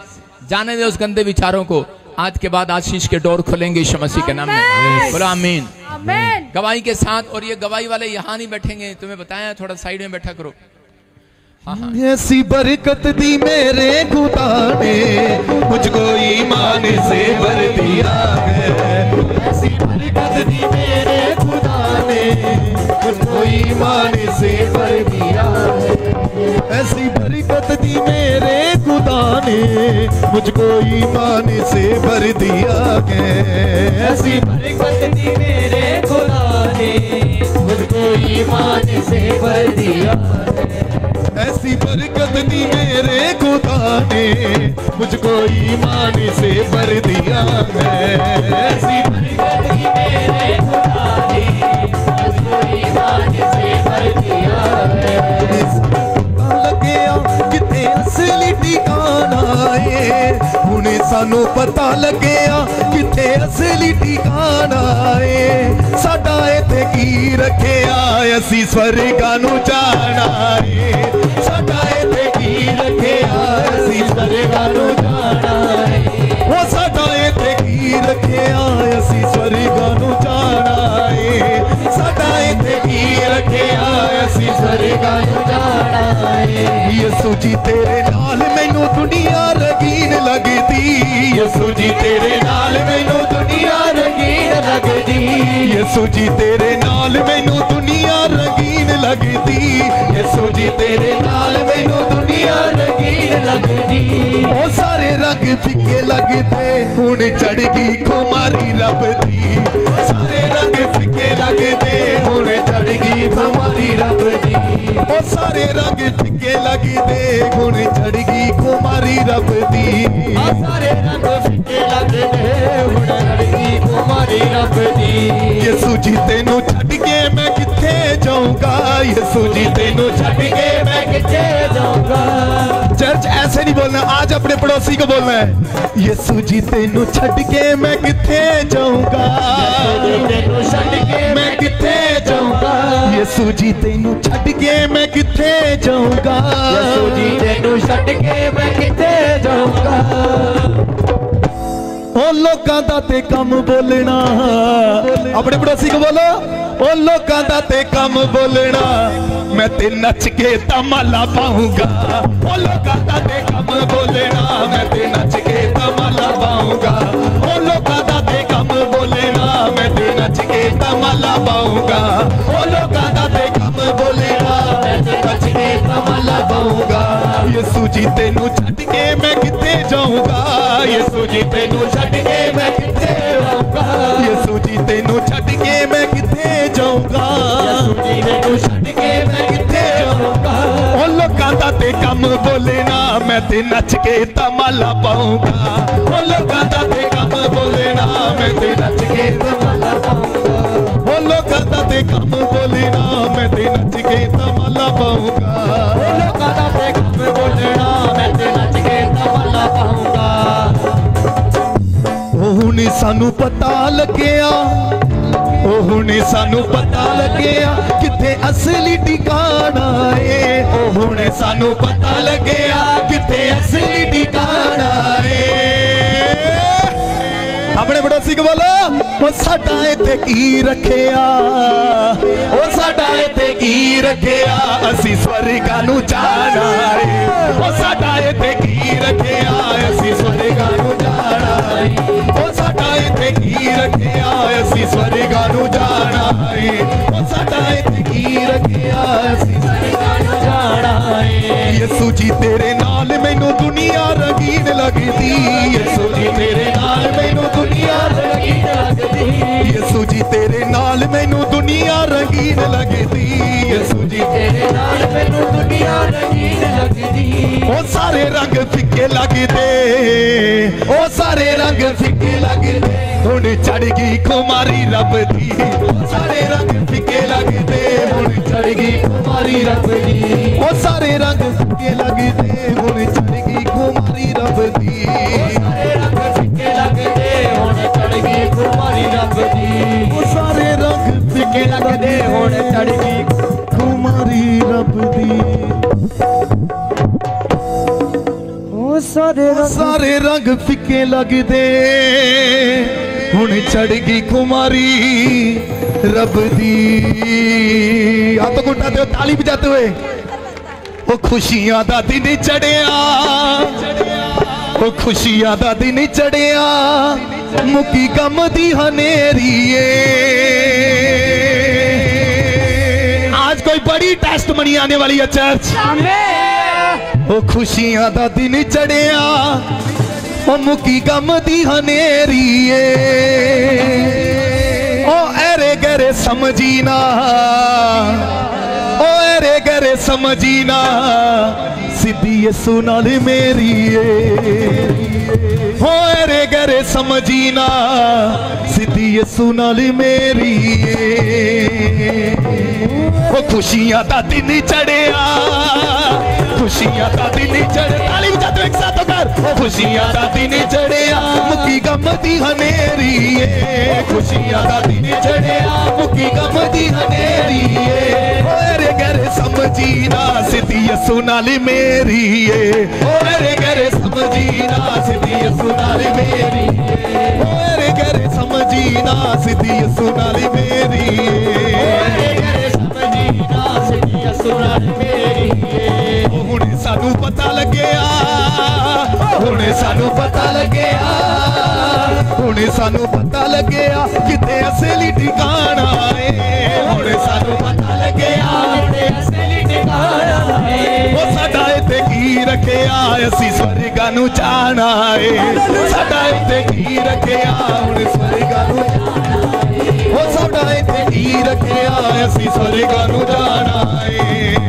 A: जाने दे उस गंदे विचारों को। आज के बाद आशीष के डोर खुलेंगे यीशु मसीह के नाम में। बोलो आमीन।
C: आमीन।
A: गवाही के साथ। और ये गवाही वाले यहाँ नहीं बैठेंगे, तुम्हें बताया, थोड़ा साइड में बैठा करो।
E: ऐसी बरकत दी मेरे खुदा ने, मुझको ईमान से भर दिया है। ऐसी बरकत दी मेरे खुदा ने, मुझको ईमान से भर दिया है। ऐसी बरकत दी मेरे खुदा ने, मुझको ईमान से भर दिया है। ऐसी बरकत दी मेरे खुदा ने, मुझको ईमान से भर दिया है। ऐसी बरकत दी मेरे खुदा ने, मुझको ईमान से भर दिया है। ऐसी बरकत दी मेरे खुदा ने, मुझको ईमान से भर दिया है। लगे किथे असली ठिकाना है, हुणे सानू पता लगे किथे असली ठिकाना है। साडा इत्थे की रखिया, असी स्वर्गा नू जाना है। साडा इत्थे की रखिया, असी स्वर्गा नू जाना है। वो साडा इत्थे की रखिया, असी स्वर्गा नू जाना है। साडा इत्थे की रखिया, असी स्वर्गा नू जाना है। यीशु जी तेरे नाल मैनू दुनिया रंगीन लगदी। यीशु जी तेरे नाल मैनू दुनिया रंगीन लगदी। यीशु जी तेरे नाल मैनू दुनिया रंगीन लगदी। यीशु जी तेरे नाल मैनू दुनिया रंगीन लगदी। ओ सारे रंग फिके लगदे, हुण चढ़ गई खुमारी रब दी। सारे रंग फिके लगदे, हुण चढ़ गई खुमारी रब दी। ओ सारे रंग फिके लगदे, हुण चढ़ गई खुमारी रब दी। सारे रंग फिके लगदे, हुण चढ़ गई खुमारी रब दी। यीशु जी तेनू छड्ड के मैं किथे जाऊंगा। यीशु जी तेनू छड्ड के मैं किथे जाऊंगा। चर्च ऐसे नहीं बोलना, आज अपने पड़ोसी को बोलना है। यीशु जी तेनू छड्ड के मैं किथे जाऊंगा। तेनू छड्ड के मैं किथे जाऊंगा। यीशु जी तेनू छड्ड के मैं किथे जाऊंगा। यीशु जी तेनू छड्ड के मैं किथे जाऊंगा। ओ लोकां दा ते कम बोलना, अपने पड़ोसी को बोलो। ओ लोकां दा ते कम बोलना, मैं ते नच के तमाला पाऊंगा। ओ लोकां दा ते कम बोलना, मैं ते नच के तमाला पाऊंगा। ओ लोकां दा ते कम बोलना, मैं ते नच के तमाला पाऊंगा। ओ लोकां दा ते कम बोलना, मैं ते नच के तमाला पाऊंगा। यीशु जी तेनू छड्ड के मैं किथे जाऊंगा। यीशु जी तेनू छड्ड के मैं किथे जाऊंगा। यीशु जी तेनू छड्ड के मैं किथे जाऊंगा। यीशु जी तेनू छड्ड के मैं किथे जाऊंगा। ओ लोकां दा ते कम बोलना, मैं ते नच के तमाला पाऊंगा। ओ लोकां दा ते कम बोलना, मैं ते नच के तमाला पाऊंगा। ओ लोकां दा ते कम बोलना, मैं ते नच के तमाला पाऊंगा। ओ लोकां दा ते कम बोलना, मैं ते नच के तमाला पाऊंगा। हुण सानू पता लग्या, हुण सानू पता लग्या किथे असली ठिकाना है। हुण सानू पता लग्या किथे असली ठिकाना है। अपने पड़ोसी को बोलो, ओ साडा इत्थे की रखिया। ओ साडा इत्थे की रखिया, असी स्वर्गा नू जाना है। ओ साडा इत्थे की रखिया, असी स्वर्गा नू जाना है। ओ साडा इत्थे की रखिया, असी स्वर्गा नू जाना है। ओ साडा इत्थे की रखिया, असी स्वर्गा नू जाना है। यीशु जी तेरे नाल मैनू दुनिया रंगीन लगदी। यीशु जी तेरे नाल मैनू दुनिया रंगीन लगदी। यीशु जी तेरे नाल मैनू दुनिया रंगीन लगदी। यीशु जी तेरे नाल मैनू दुनिया रंगीन लगदी। ओ सारे रंग फिके लगदे, ओ सारे रंग फिके लगदे, हुण चढ़ गई खुमारी रब दी। सारे रंग फिके लगदे, हुण चढ़ गई खुमारी रब दी। ओ सारे रंग फिके लगदे, हुण चढ़ गई खुमारी रब रब दी
A: सारे रंग फिक्के लगदे हुण चढ़ गई खुमारी रब दी
E: वो सारे रंग
A: फिक्के लगदे हुण चढ़ गई
E: खुमारी रब दी सारे रंग फिक्के लगदे हुण चढ़ गई खुमारी रब दी। हाथ गुटा दो ताली बजाते हुए वो खुशियां दा दिन चढ़िया वो खुशियां दा दिन चढ़िया मुकी गम दी हनेरिए। आज कोई बड़ी टेस्ट मनी आने वाली है चर्च। वो खुशियां दा दिन चढ़िया वो मुकी गम दी हनेरिए। ओ एरे गरे समझी ना ओ एरे गरे समझी ना सिद्धी यसू नाल मेरी हो एरे गरे समझी ना सिद्धी यसू नाल मेरी। वो खुशियां दा दिन चढ़िया खुशियां दा दिन चढ़े ताली बजाते एक साथ कर। वो खुशियां दा दिन चढ़िया मुकी गम दी हनेरी खुशियां दा दिन चढ़िया मुकी गम दी हनेरी। ओरे गरे समझी ना सिद्धी यसू नाल मेरी ओरे गरे समझी ना सिद्धी यसू नाल मेरी ओरे गरे समझी ना सिद्धी यसू नाल मेरी ओरे गरे समझी ना सिद्धी यसू नाल मेरी। हुणे सानू पता लग्या हुणे सानू पता लग्या हुणे सानू पता लग्या किते असली ठिकाना है हुणे सानू पता लग्या किते असली ठिकाना है। ओ साडा इत्थे की रखिया असीं स्वर्गां नूं जाना है साडा इत्थे की रखिया हुण स्वर्गां नूं जाना है। ओ साडा इत्थे की रखिया असीं स्वर्गां नूं जाना है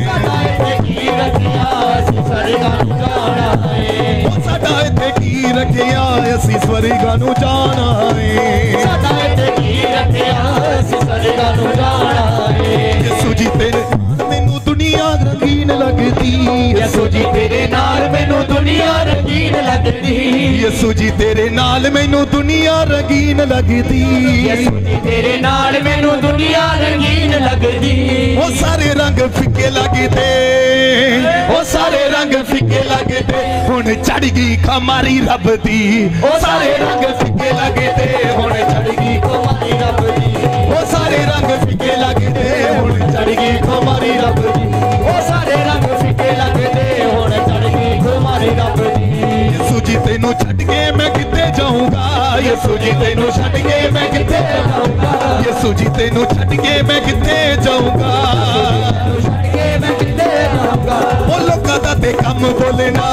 E: साडा इत्थे की रखिया असीं स्वर्गां नूं जाना है। ओ साडा इत्थे की रखिया असीं स्वर्गां नूं जाना है साडा इत्थे की रखिया असीं स्वर्गां नूं जाना है। यसू जी तेरे मैनू दुनिया रंगीन लगदी यसू जी तेरे नाल मैनू दुनिया रंगीन लगदी यसू जी तेरे नाल मैनू दुनिया रंगीन लगदी यसू जी तेरे नाल मैनू दुनिया रंगीन लगदी। ओ सारे रंग फिक्के लगदे ओ सारे रंग फिक्के लगदे हुण चढ़ गई खुमारी रब दी ओ सारे रंग फिक्के लगदे हुण चढ़ गई खुमारी रब दी ओ सारे रंग फिक्के लगदे हुण चढ़ गई खुमारी रब दी ओ सारे रंग फिक्के लगदे हुण चढ़ गई खुमारी रब दी। यसू जी तेनू छड्ड के मैं किते जाऊंगा यसू जी तेनू छड्ड के मैं किते जाऊंगा यसू जी तेनू छड्ड के मैं किते जाऊंगा ओ लोकां दा ते कम बोलना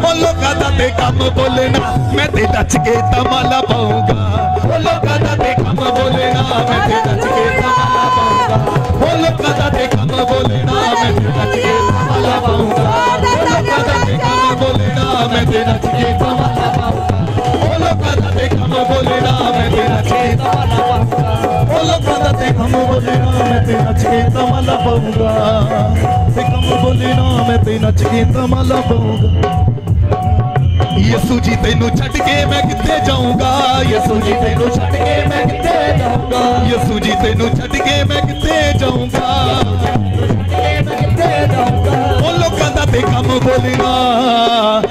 E: ओ लोकां दा ते कम बोलना मैं ते नच के तमाला पाऊंगा ओ लोकां दा ते कम बोलना मैं ते नच के तमाला पाऊंगा ओ लोकां दा ते कम बोलना मैं ते नच के तमाला पाऊंगा ओ लोकां दा ते कम बोलना मैं ते नच के तमाला पाऊंगा ओ लोकां दा ते कम बोलना मैं ते नच के तमाला पाऊंगा ओ लोकां दा ते कम बोलना मैं ते नच के तमाला पाऊंगा ते कम बोलना मैं ते नच के तमाला पाऊंगा। यसू जी तेनू छड्ड के मैं किते जाऊंगा यसू जी तेनू छड्ड के मैं किते जाऊंगा यसू जी तेनू छड्ड के मैं किते जाऊंगा ओ लोकां दा ते कम बोलना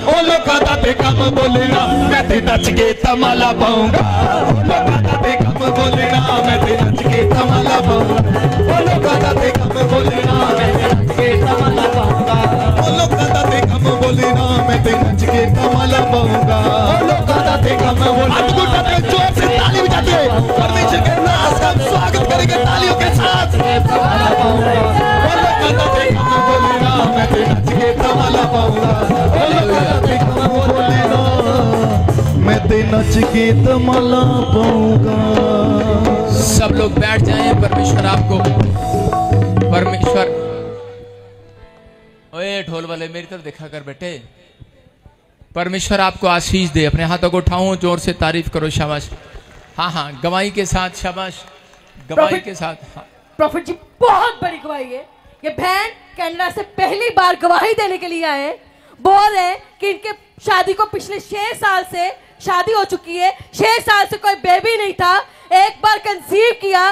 E: ओ लोकां दा ते कम बोलना मैं ते नच के तमाला पाऊंगा ओ लोकां दा ते कम बोलना मैं ते नच के तमाला पाऊंगा ओ लोकां दा ते कम बोलना मैं ते नच के तमाला पाऊंगा ओ लोकां दा ते कम बोलना मैं ते नच के तमाला पाऊंगा ओ लोकां दा ते कम बोलना। हाथ उठा के जोर से ताली बजाते हुए परमेश्वर के नाम का स्वागत करेंगे तालियों के साथ। ओ लोकां दा ते कम बोलना मैं ते नच के तमाला पाऊंगा ओ लोकां दा ते कम बोलना मैं ते नच के तमाला पाऊंगा।
A: सब लोग बैठ जाएं। परमेश्वर आपको परमेश्वर ओए ढोल वाले मेरी तरफ देखा कर बेटे। परमेश्वर आपको आशीष दे। अपने हाथों को उठाओ जोर से तारीफ करो। शाबाश। हाँ हाँ गवाही के साथ शाबाश गवाही के साथ। हाँ।
C: प्रॉफिट जी बहुत बड़ी गवाही है। ये बहन कनाडा से पहली बार गवाही देने के लिए आए बोल रहे हैं कि इनके शादी को पिछले 6 साल से शादी हो चुकी है, 6 साल से कोई बेबी नहीं था, एक बार कंसीव किया,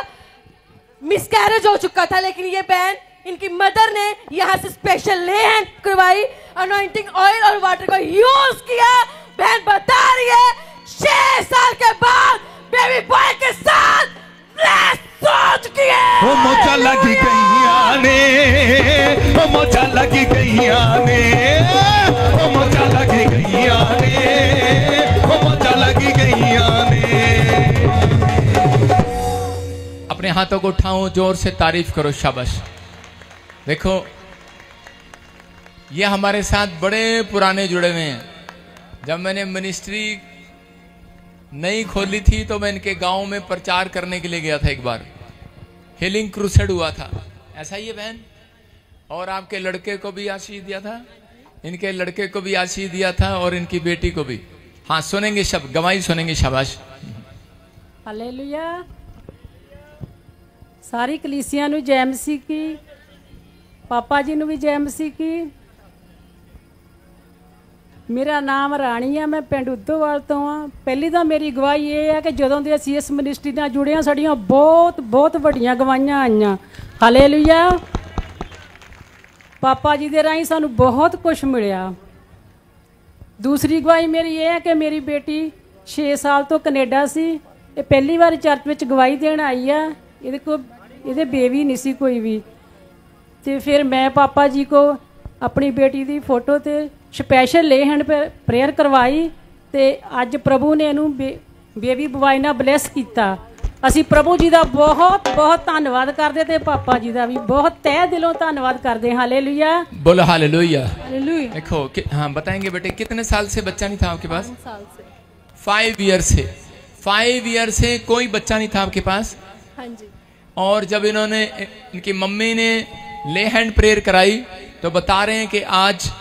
C: मिसकैरेज हो चुका था, लेकिन ये बहन, इनकी मदर ने यहाँ से स्पेशल ले हैंड करवाई, अनॉइंटिंग ऑयल और वाटर का यूज किया। बहन बता रही है 6 साल के बाद बेबी बॉय के साथ हो चुकी है।
E: वो मोचा लगी गईया ने, वो मोचा लगी गईया ने, वो मोचा लगी गईया ने, वो मोचा लगी गईया ने।
A: अपने हाथों को उठाओ, जोर से तारीफ करो, शाबाश। देखो ये हमारे साथ बड़े पुराने जुड़े हुए हैं। जब मैंने मिनिस्ट्री नई खोली थी तो मैं इनके गांव में प्रचार करने के लिए गया था। एक बार हीलिंग क्रूसेड हुआ था, ऐसा ही है बहन। और आपके लड़के को भी आशीष दिया था, इनके लड़के को भी आशीष दिया था, और इनकी बेटी को भी। हाँ सुनेंगे, शब्द गवाही सुनेंगे, शाबाश।
F: हालेलुया। सारी कलीसिया नूं जय मसीह की, पापा जी नूं भी जय मसीह की। मेरा नाम राणी है, मैं पिंड उद्धोवाल तो हाँ। पहली तो मेरी गवाही ये है कि जदों दे असीं इस मिनिस्ट्री नाल जुड़े हाँ, साड़ियां बहुत बहुत वड्डियां गवाहियां आईयां। हालेलुया। पापा जी दे राहीं सानू बहुत कुछ मिलिया। दूसरी गवाही मेरी ये है कि मेरी बेटी 6 साल तो कनेडा सी, ये पहली बार चर्च में गवाही देण आई है। ਇਹਦੇ को ਇਹਦੇ बेबी नहीं सी कोई भी। तो फिर मैं पापा जी को अपनी बेटी की फोटो ते स्पैशल ले हैंड प्रेयर करवाई, तो अज प्रभु ने इनू बेबी बॉय नाल ब्लैस किया। असी प्रभु जी का बहुत बहुत धन्यवाद करते, ते पापा जी का भी बहुत तह दिलों धन्यवाद करते। हालेलुया,
A: बोलो हालेलुया।
F: हालेलुया।
A: देखो हाँ बताएंगे बेटे, कितने साल से बच्चा नहीं था आपके पास?
F: 5 साल से।
A: 5 ईयर से, 5 ईयर से कोई बच्चा नहीं था आपके पास?
F: हाँ जी।
A: और जब इन्होंने, इनकी मम्मी ने ले हैंड प्रेयर कराई तो बता रहे हैं कि आज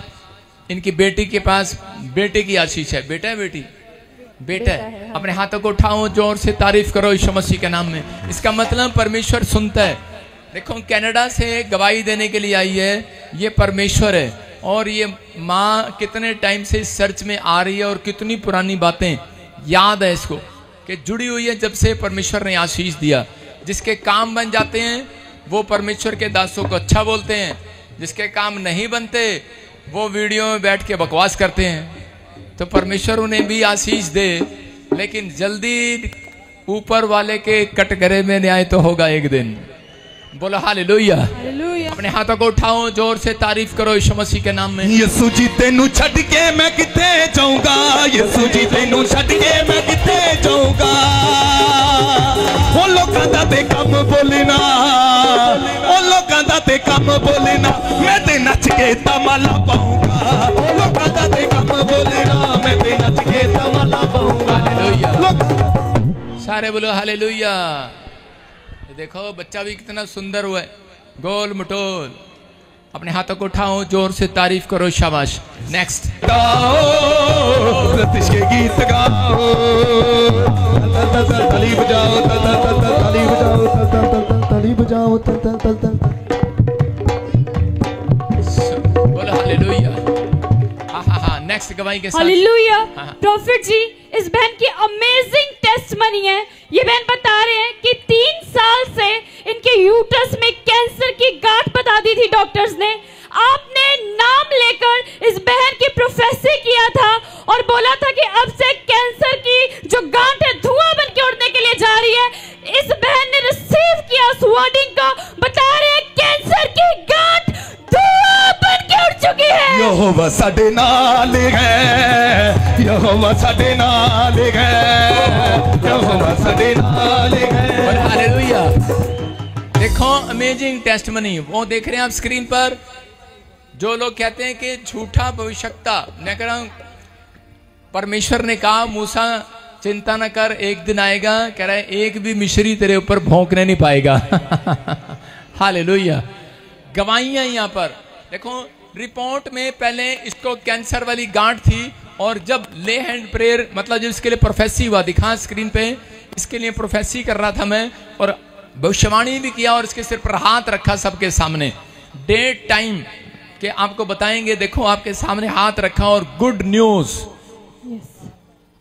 A: इनकी बेटी के पास बेटे की आशीष है। बेटा है बेटी? बेटा है। अपने हाथों को उठाओ, जोर से तारीफ करो यीशु मसीह के नाम में। इसका मतलब परमेश्वर सुनता है। देखो कनाडा से गवाही देने के लिए आई है, ये परमेश्वर है। और ये माँ कितने टाइम से इस चर्च में आ रही है और कितनी पुरानी बातें याद है इसको, कि जुड़ी हुई है जब से परमेश्वर ने आशीष दिया। जिसके काम बन जाते हैं वो परमेश्वर के दासों को अच्छा बोलते हैं, जिसके काम नहीं बनते वो वीडियो में बैठ के बकवास करते हैं। तो परमेश्वर उन्हें भी आशीष दे, लेकिन जल्दी ऊपर वाले के कटघरे में न्याय तो होगा एक दिन। बोलो हालेलुया।
F: हालेलुया।
A: अपने हाथों को उठाओ, जोर से तारीफ करो यीशु मसीह के नाम में।
E: यीशु जी तेनू छड़ के मैं किथे जाऊंगा, यीशु जी तेनू छड़ के मैं किथे जाऊंगा। ओ लोकां दा ते कम बोलना, ओ लोकां दा ते कम बोलना, मैं ते नच के तमाला पाऊंगा। ओ लोकां दा ते कम बोलना, मैं ते नच के तमाला पाऊंगा।
A: हालेलुया। सारे बोलो हालेलुया। देखो बच्चा भी कितना सुंदर हुआ है, गोल मटोल। अपने हाथों को उठाओ, जोर से तारीफ करो, शाबाश। नेक्स्ट
E: गाओ रतिश के गीत गाओ, ताली बजाओ, ताली बजाओ, ताली बजाओ,
A: बोलो हालेलुया। हाँ नेक्स्ट गवाही के साथ।
D: हालेलुया।
A: हाँ।
D: प्रॉफिट जी, इस बहन की अमेजिंग टेस्टमनी है। ये बहन बता रहे हैं कि 3 साल से इनके यूट्रस में कैंसर की गांठ बता दी थी डॉक्टर्स ने। आपने नाम लेकर इस बहन की प्रोफेसी किया था और बोला था कि अब से कैंसर की जो गांठ है धुआं बन के उड़ने के लिए जा रही है। इस बहन ने रिसीव किया उस वर्डिंग का। बता रहे हैं कैंसर की गांठ धुआं बन के उड़ चुकी है।
E: यहोवा साडे नाल है, यहोवा साडे नाल है, यहोवा साडे नाल है।
A: हालेलुया। देखो अमेजिंग टेस्टमनी, वो देख रहे हैं आप स्क्रीन पर। जो लोग कहते हैं कि झूठा भविष्यवक्ता, मैं कह रहा हूं परमेश्वर ने कहा मूसा चिंता न कर, एक दिन आएगा, कह रहा है एक भी मिस्री तेरे ऊपर भौंकने नहीं पाएगा। हालेलुया। गवाहियां यहाँ पर देखो, रिपोर्ट में पहले इसको कैंसर वाली गांठ थी, और जब ले हैंड प्रेयर, मतलब जब इसके लिए प्रोफेसी हुआ, दिखा स्क्रीन पे, इसके लिए प्रोफेसी कर रहा था मैं, और भविष्यवाणी भी किया और इसके सिर पर हाथ रखा सबके सामने, डेट टाइम कि आपको बताएंगे। देखो आपके सामने हाथ रखा और गुड न्यूज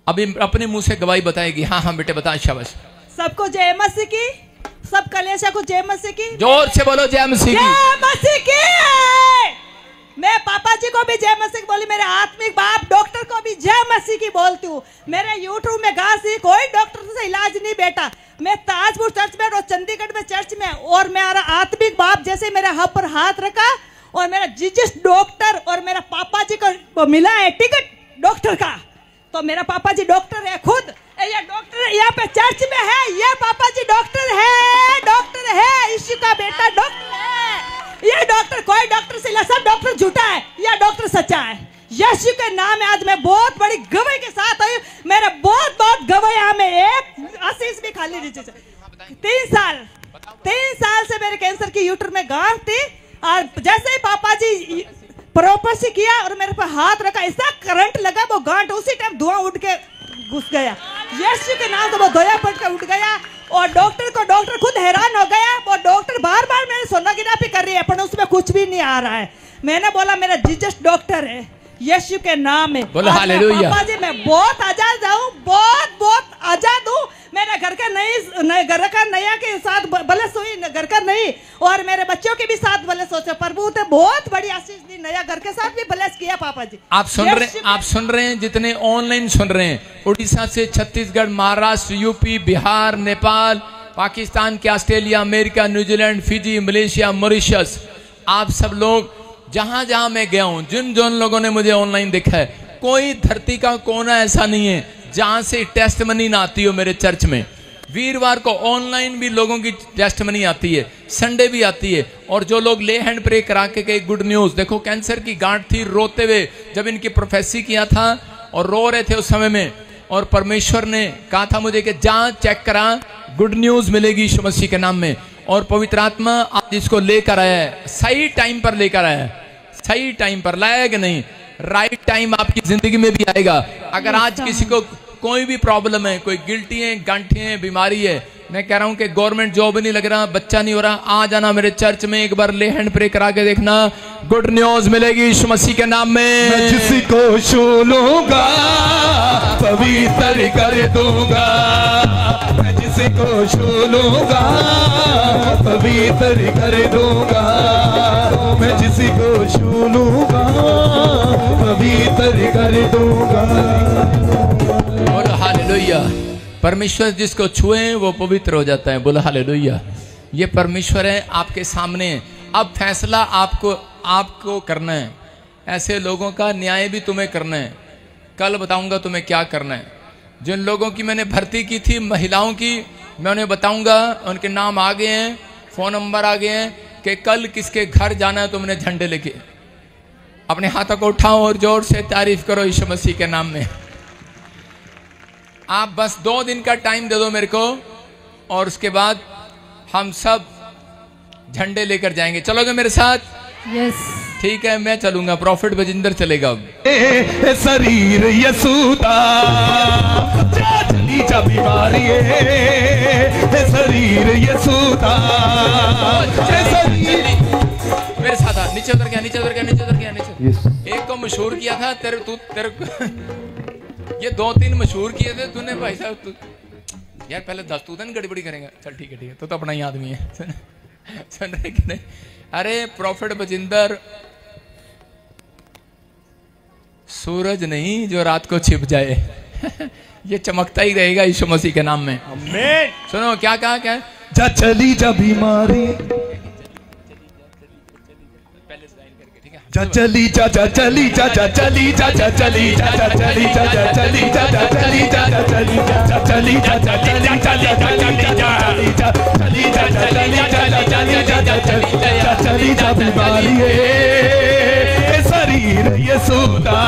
A: अभी अपने मुंह से गवाही बताएगी। हाँ हाँ बेटे बता, शाबाश।
G: सबको जय मसीह की, सब कलेशा को जय मसीह की।
A: जोर से बोलो जय मसीह की।
G: जय मसीह की। मैं पापा जी को भी जय मसीह की बोली, मेरे आत्मिक बाप डॉक्टर को भी जय मसीह की बोलती हूँ। मेरे यूट्यूब में घासी कोई डॉक्टर से इलाज नहीं बेटा। मैं ताजपुर चर्च में और चंडीगढ़ में चर्च में, और मेरा आत्मिक बाप जैसे मेरे हाथ पर हाथ रखा और मेरा जीजस डॉक्टर और मेरा पापा जी को मिला है टिकट डॉक्टर का। तो मेरा पापा जी डॉक्टर है खुद, ये डॉक्टर यहाँ पे चर्च में है, ये पापा जी डॉक्टर है, यीशु का बेटा डॉक्टर है। ये डॉक्टर कोई डॉक्टर से इलाज, सब डॉक्टर झूठा है, यह डॉक्टर सच्चा है। यीशु के नाम में आज मैं बहुत बड़ी गवाही के साथ आई। मेरे बहुत गवाही में एक आशीष भी खाली नीचे 3 साल से मेरे कैंसर की यूटर में गांठ थी, और जैसे ही पापा जी प्रॉपर से किया और मेरे पर हाथ रखा, ऐसा करंट लगा वो गांठ उसी टाइम धुआं उड़ के घुस गया। यीशु के नाम से वो धोया पट के उठ गया। और डॉक्टर खुद हैरान हो गया। वो डॉक्टर बार मेरी सोनोग्राफी कर रही है पर उसमें कुछ भी नहीं आ रहा है। मैंने बोला मेरा जीसस डॉक्टर है, यीशु के नाम में।
A: बोलो हालेलुया।
G: पापा जी मैं बहुत आजाद हूँ, बहुत आजाद हूँ। मेरा घर का नया के साथ बलस हुई, घर का नहीं, और मेरे बच्चों के भी साथ बलस हो। प्रभु ने बहुत बड़ी आशीष दी, नया घर के साथ भी बलस किया पापा जी।
A: आप सुन रहे हैं जितने ऑनलाइन सुन रहे हैं, उड़ीसा से छत्तीसगढ़, महाराष्ट्र, यूपी, बिहार, नेपाल, पाकिस्तान के, Australia, America, New Zealand, Fiji, Malaysia, Mauritius, आप सब लोग जहां जहां मैं गया हूं, जिन लोगों ने मुझे ऑनलाइन देखा है, कोई धरती का कोना ऐसा नहीं है जहां से टेस्टमनी ना आती हो मेरे चर्च में। वीरवार को ऑनलाइन भी लोगों की टेस्टमनी आती है, संडे भी आती है। और जो लोग ले हैंड प्रे करा के गए, गुड न्यूज। देखो कैंसर की गांठ थी, रोते हुए जब इनकी प्रोफेसी किया था और रो रहे थे उस समय में, और परमेश्वर ने कहा था मुझे कि जा चेक करा, गुड न्यूज मिलेगी यीशु मसीह के नाम में। और पवित्र आत्मा आज इसको लेकर आया है, सही टाइम पर लेकर आया है। सही टाइम पर लाया कि नहीं? राइट टाइम आपकी जिंदगी में भी आएगा। अगर आज किसी को कोई भी प्रॉब्लम है, कोई गिल्टी है, गांठें हैं, बीमारी है, मैं कह रहा हूं कि गवर्नमेंट जॉब नहीं लग रहा, बच्चा नहीं हो रहा, आ जाना मेरे चर्च में, एक बार ले हैंड प्रे करा के देखना, गुड न्यूज मिलेगी यीशु मसीह के नाम में।
E: मैं जिसको छू लूंगा पवित्र कर दूंगा, मैं जिसको छू लूंगा पवित्र कर दूंगा, मैं जिसको छू लूंगा पवित्र कर दूंगा।
A: बोलो हालेलुया। परमेश्वर जिसको छुए वो पवित्र हो जाता है। बोलो हालेलुया। ये परमेश्वर है आपके सामने। अब फैसला आपको करना है। ऐसे लोगों का न्याय भी तुम्हें करना है। कल बताऊंगा तुम्हें क्या करना है। जिन लोगों की मैंने भर्ती की थी, महिलाओं की, मैं उन्हें बताऊंगा, उनके नाम आ गए हैं, फोन नंबर आ गए हैं कि कल किसके घर जाना है, तुमने झंडे लेके अपने हाथों को उठाओ और जोर से तारीफ करो यीशु मसीह के नाम में। आप बस 2 दिन का टाइम दे दो मेरे को, और उसके बाद हम सब झंडे लेकर जाएंगे। चलोगे मेरे साथ?
F: यस।
A: ठीक है, मैं चलूंगा, प्रॉफिट बजिंदर चलेगा।
E: शरीर यसूदा चली जा बीमारी, शरीर यसूदा
A: मेरे साथ आ, नीचे उतर गया, नीचे उतर गया, नीचे उतर गया, नीचे। एक को मशहूर किया था तेरे ये 2-3 मशहूर किए थे तूने भाई साहब। तू यार पहले 10 तू तो गड़बड़ी करेगा। चल ठीक है, तो अपना ही आदमी है। सुन रहे कि नहीं? अरे प्रॉफिट बजिंदर सूरज नहीं जो रात को छिप जाए। ये चमकता ही रहेगा यीशु मसीह के नाम में। आमीन। सुनो क्या कहा, क्या
E: जा चली जा बीमारी, चली जा चली जा चली जा चली जा चली जा चली जा चली जा चली जा चली जा चली जा चली जा चली जा बीमारी शरीर यसूदा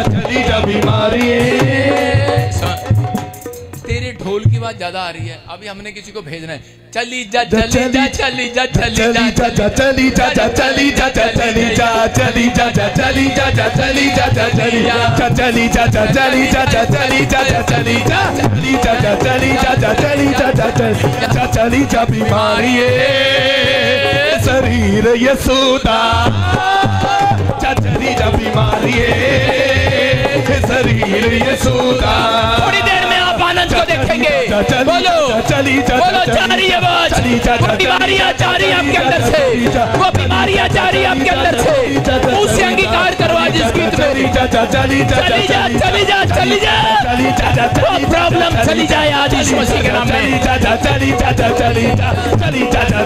E: चली जा बीमारी।
A: तेरे ढोल की बात ज्यादा आ रही है। अभी हमने किसी को भेजना है, चली जा चली जा चली जा चली जा
E: चली जा चली जा चली जा चली जा चली जा चली जा चली जा चली जा चली जा चली जा चली जा चली जा चली जा चली जा चली जा बीमारी शरीर यसोदा चली जा बीमारी शरीर यसोदा।
A: थोड़ी देर में आप आनंद को देखेंगे। बोलो
E: चली जा
A: बोलो, जा रही है आवाज, वो बीमारियां जा रही है आपके अंदर से, वो बीमारियां जा रही है आपके अंदर से। उससे अंगीकार करो आज इस गीत में।
E: चली जा
A: चली जा चली जा चली जा, वो प्रॉब्लम चली जाए आज यीशु मसीह के नाम में।
E: चली जा चली जा चली जा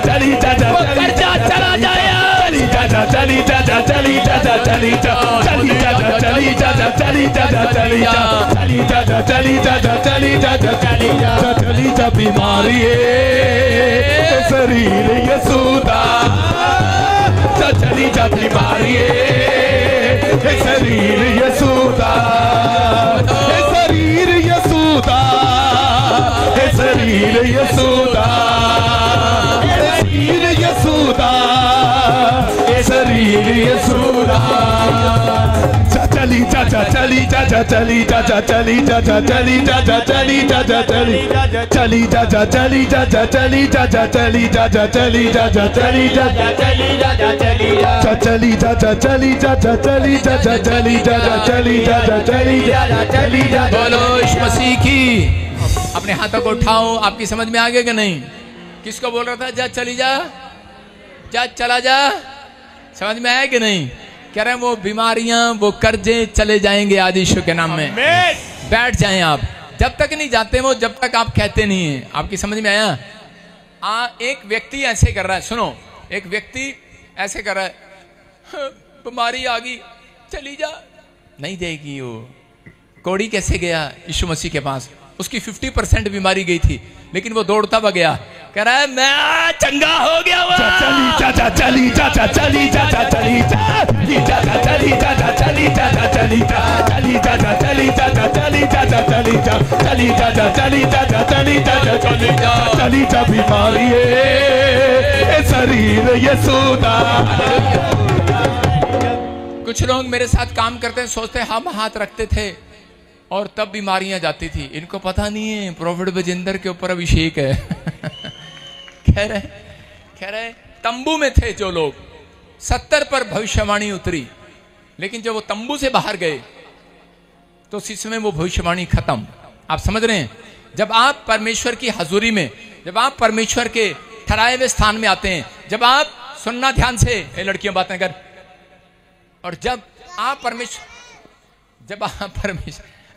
E: चली जा
A: वो कर्जा चला जाए
E: चली जा चली जा चली जा चली जा चली जा चली जा चली जा चली जा चली जा चली जा चली जा चली जा चली जा बीमारी शरीर यसोदा चली जा बीमारी शरीर यसोदा शरीर यसोदा शरीर यसोदा शरीर यसोदा शरीर यसोदा। चली जा चली जा चली जा चली जा चली जा चली जा चली चली जा चली जा चली जा चली जा चली जा चली जा चली जा चली जा चली जा चली जा चली जा चली जा चली जा चली जा।
A: बोलो यीशु मसीह की। अपने हाथों को उठाओ। आपकी समझ में आ गया कि नहीं? किसको बोल रहा था जा चली जा, जा चला जा? समझ में आया कि नहीं? कह रहे हैं वो बीमारियां, वो कर्जे चले जाएंगे आज यीशु के नाम में। बैठ जाएं आप। जब तक नहीं जाते वो, जब तक आप कहते नहीं है। आपकी समझ में आया? एक व्यक्ति ऐसे कर रहा है, सुनो, एक व्यक्ति ऐसे कर रहा है, बीमारी आ गई चली जा, नहीं देगी वो। कोड़ी कैसे गया यीशु मसीह के पास? उसकी 50% बीमारी गई थी, लेकिन वो दौड़ता हुआ गया, कह रहा है मैं चंगा हो गया।
E: चली जा चली जा चली जा चली जा चली जा चली जा चली जा चली जा चली जा चली जा चली जा चली जा चली जा चली जा चली जा चली जा चली जा बीमारी शरीर यसोदा।
A: कुछ लोग मेरे साथ काम करते हैं, सोचते हैं हम हाथ रखते थे और तब बीमारियां जाती थी। इनको पता नहीं है प्रॉफिट बजिंदर के ऊपर अभिषेक है। कह रहे तंबू में थे जो लोग, 70 पर भविष्यवाणी उतरी, लेकिन जब वो तंबू से बाहर गए तो उसी समय वो भविष्यवाणी खत्म। आप समझ रहे हैं? जब आप परमेश्वर की हजूरी में, जब आप परमेश्वर के ठहराए हुए स्थान में आते हैं, जब आप सुनना ध्यान से, ये लड़कियां बातें कर, और जब आप परमेश्वर,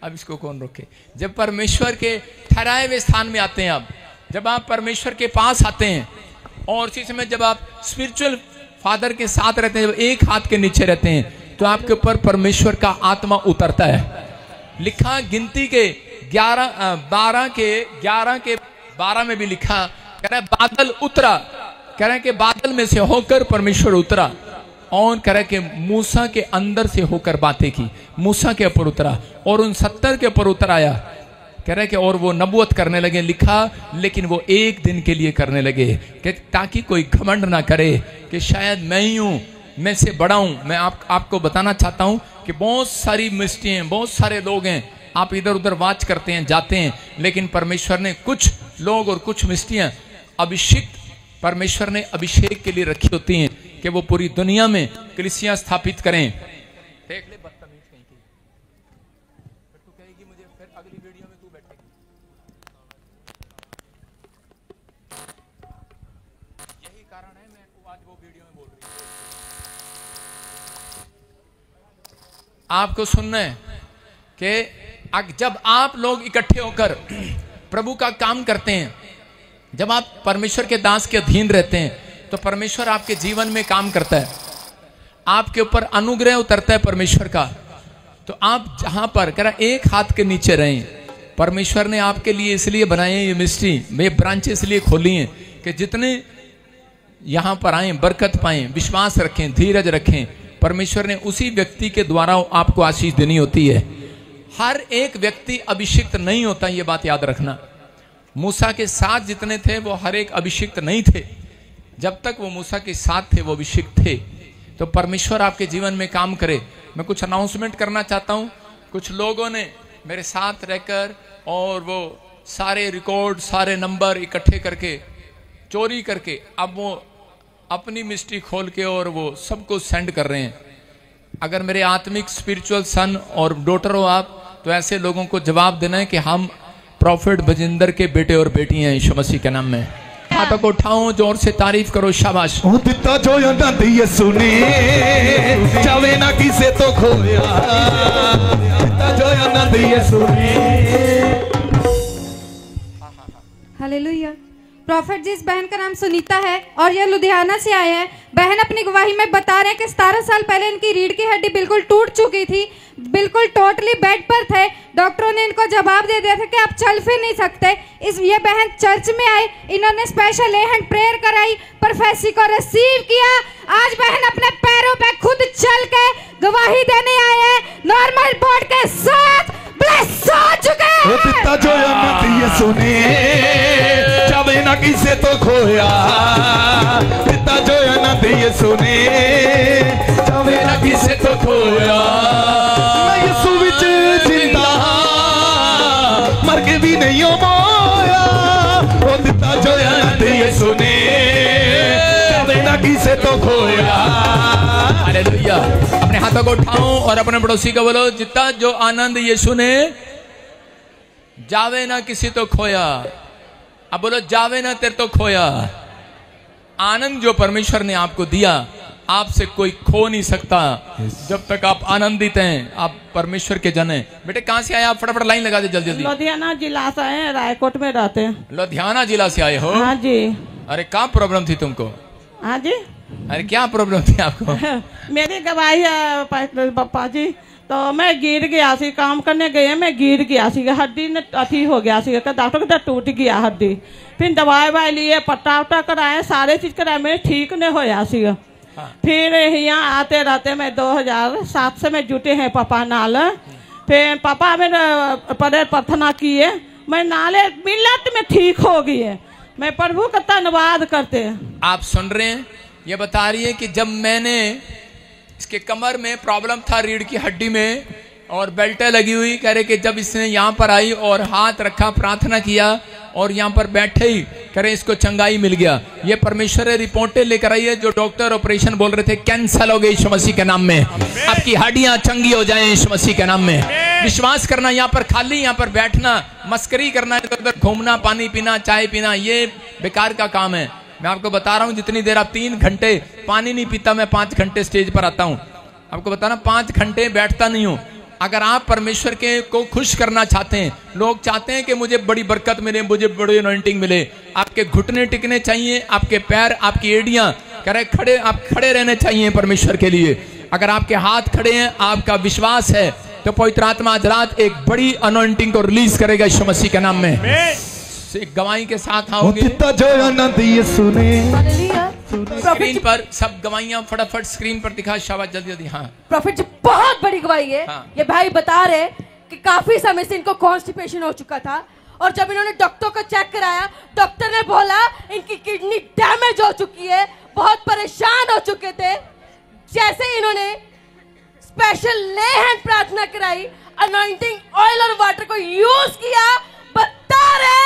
A: अब इसको कौन रोके, जब परमेश्वर के ठहराए हुए स्थान में आते हैं, आप जब आप परमेश्वर के पास आते हैं, और उसी समय जब आप स्पिरिचुअल फादर के साथ रहते हैं, जब एक हाथ के नीचे रहते हैं, तो आपके ऊपर परमेश्वर का आत्मा उतरता है। लिखा गिनती के 11 के 12 में भी लिखा, कह रहा है बादल उतरा, कह रहे हैं कि बादल में से होकर परमेश्वर उतरा, और कह रहे कि मूसा के अंदर से होकर बातें की, मूसा के ऊपर उतरा और उन 70 के ऊपर उतर आया। कह रहे कि और वो नबूवत करने लगे, लिखा, लेकिन वो एक दिन के लिए करने लगे कि ताकि कोई घमंड ना करे कि शायद मैं ही हूं, मैं से बड़ा हूं। मैं आपको बताना चाहता हूं कि बहुत सारी मिस्टियां, बहुत सारे लोग हैं, आप इधर उधर वाच करते हैं, जाते हैं, लेकिन परमेश्वर ने कुछ लोग और कुछ मिस्टियां अभिषिक्त, परमेश्वर ने अभिषेक के लिए रखी होती हैं कि वो पूरी दुनिया में कलीसिया स्थापित करें। देख ले बदतमीज कहीं की, फिर तू कहेगी मुझे, फिर अगली वीडियो में तू बैठेगी। यही कारण है मैं आज वो वीडियो में बोल रही हूँ। आपको सुनना है कि जब आप लोग इकट्ठे होकर प्रभु का काम करते हैं, जब आप परमेश्वर के दास के अधीन रहते हैं, तो परमेश्वर आपके जीवन में काम करता है, आपके ऊपर अनुग्रह उतरता है परमेश्वर का। तो आप जहां पर कह रहा एक हाथ के नीचे रहें। परमेश्वर ने आपके लिए इसलिए बनाए ये मिस्ट्री, ये ब्रांचेस इसलिए खोली हैं कि जितने यहां पर आए बरकत पाएं, विश्वास रखें, धीरज रखें। परमेश्वर ने उसी व्यक्ति के द्वारा आपको आशीष देनी होती है। हर एक व्यक्ति अभिषिक्त नहीं होता, ये बात याद रखना। मूसा के साथ जितने थे वो हर एक अभिषिक्त नहीं थे। जब तक वो मूसा के साथ थे वो अभिषिक्त थे। तो परमेश्वर आपके जीवन में काम करे। मैं कुछ अनाउंसमेंट करना चाहता हूं। कुछ लोगों ने मेरे साथ रहकर और वो सारे रिकॉर्ड, सारे नंबर इकट्ठे करके, चोरी करके, अब वो अपनी मिस्ट्री खोल के और वो सबको सेंड कर रहे हैं। अगर मेरे आत्मिक स्पिरिचुअल सन और डॉटर हो आप, तो ऐसे लोगों को जवाब देना है कि हम प्रॉफिट बजिंदर के बेटे और बेटी हैं यीशु मसीह के नाम में। हाथों को उठाओ, जोर से तारीफ करो, शाबाश।
E: ओ दिता जो आनंद यीशु ने, जावे ना किसे तो खोया, दिता जो आनंद यीशु ने।
H: हालेलुया। प्रॉफिट जी, इस बहन का नाम सुनीता है और यह लुधियाना से आए हैं। बहन अपनी गवाही में बता रहे हैं कि 17 साल पहले इनकी रीढ़ की हड्डी बिल्कुल टूट चुकी थी, बिल्कुल टोटली बेड पर थे। डॉक्टरों ने इनको जवाब दे दिया था कि आप चल फिर नहीं सकते। ये बहन चर्च में आई, इन्होंने स्पेशल हैंड प्रेयर कराई, प्रोफेसी को रिसीव किया। आज बहन अपने पैरों पे खुद चल के गवाही देने आए हैं, नॉर्मल बोर्ड के साथ ब्लेस हो चुके हैं।
E: दिता जो आनंद यीशु ने, जावे ना किसे तो खोया, दिता जो आनंद यीशु ने, जावे ना किसे तो खोया। मैं यीशु विच जिंदा मर के भी नहीं हो मोया, ओ दिता जो आनंद यीशु ने, जावे ना किसे तो खोया।
A: हालेलुया। अपने हाथों को उठाओ और अपने पड़ोसी को बोलो, जितना जो आनंद यीशु ने, जावे ना किसी तो खोया। अब बोलो, जावे ना तेरे तो खोया। आनंद जो परमेश्वर ने आपको दिया, आपसे कोई खो नहीं सकता जब तक आप आनंदित हैं, आप परमेश्वर के जन हैं। बेटे कहाँ से आए आप? फटाफट लाइन लगा दे जल्दी जल्दी।
G: लुधियाना जिला से आए, रायकोट में रहते हैं।
A: लुधियाना जिला से आए हो?
G: हाँ जी।
A: अरे क्या प्रॉब्लम थी तुमको?
G: हाँ जी।
A: अरे क्या प्रॉब्लम थी आपको?
G: मेरी गवाही है पापा जी, तो मैं गिर गया सी, काम करने गए, मैं गिर गया सी, हड्डी ने अथी हो गया सी, डॉक्टर कहता टूट गया हड्डी। फिर दवाई वाई लिए, पट्टा उट्टा कराए, सारे चीज कराए, मेरे ठीक नहीं होया सी। फिर यहाँ आते रहते मैं 2007 से मैं जुटे हैं पापा नाल। फिर पापा मेरे परे प्रार्थना किए, मैं नाले मिलत में ठीक हो गई है। मैं प्रभु का धन्यवाद करते हैं।
A: आप सुन रहे हैं, ये बता रही है कि जब मैंने इसके कमर में प्रॉब्लम था, रीढ़ की हड्डी में, और बेल्टें लगी हुई, कह रहे कि जब इसने यहाँ पर आई और हाथ रखा, प्रार्थना किया और यहाँ पर बैठे ही कह रहे इसको चंगाई मिल गया। ये परमेश्वर रिपोर्टें लेकर आई है, जो डॉक्टर ऑपरेशन बोल रहे थे कैंसल हो गई यीशु मसीह के नाम में। आपकी हड्डियां चंगी हो जाएं यीशु मसीह के नाम में। विश्वास करना, यहाँ पर खाली यहाँ पर बैठना, मस्करी करना, इधर उधर घूमना, पानी पीना, चाय पीना, ये बेकार का काम है। मैं आपको बता रहा हूँ, जितनी देर आप 3 घंटे पानी नहीं पीता, मैं 5 घंटे स्टेज पर आता हूँ। आपको बता रहा हूँ, 5 घंटे बैठता नहीं हूँ। अगर आप परमेश्वर के को खुश करना चाहते हैं, लोग चाहते हैं कि मुझे बड़ी बरकत मिले, मुझे बड़ी अनॉइंटिंग मिले, आपके घुटने टिकने चाहिए, आपके पैर, आपकी एड़ियां कह रहे खड़े, आप खड़े रहने चाहिए परमेश्वर के लिए। अगर आपके हाथ खड़े हैं, आपका विश्वास है, तो पवित्र आत्मा आज रात एक बड़ी अनॉइंटिंग को रिलीज करेगा यीशु मसीह के नाम में। गवाही के साथ आओगे। स्क्रीन पर सब गवाहियां फटाफट स्क्रीन पर दिखा, शाबाश, जल्दी जल्दी। हाँ
C: प्रॉफिट जी, बहुत बड़ी गवाही है।
A: हाँ।
C: ये भाई बता रहे कि काफी समय से इनको कॉन्स्टिपेशन हो चुका था, और जब इन्होंने डॉक्टर को चेक कराया, डॉक्टर ने बोला इनकी किडनी डैमेज हो चुकी है, बहुत परेशान हो चुके थे। जैसे इन्होंने स्पेशल ले हैंड प्रार्थना कराई, अनॉइंटिंग ऑयल और वाटर को यूज किया, बता रहे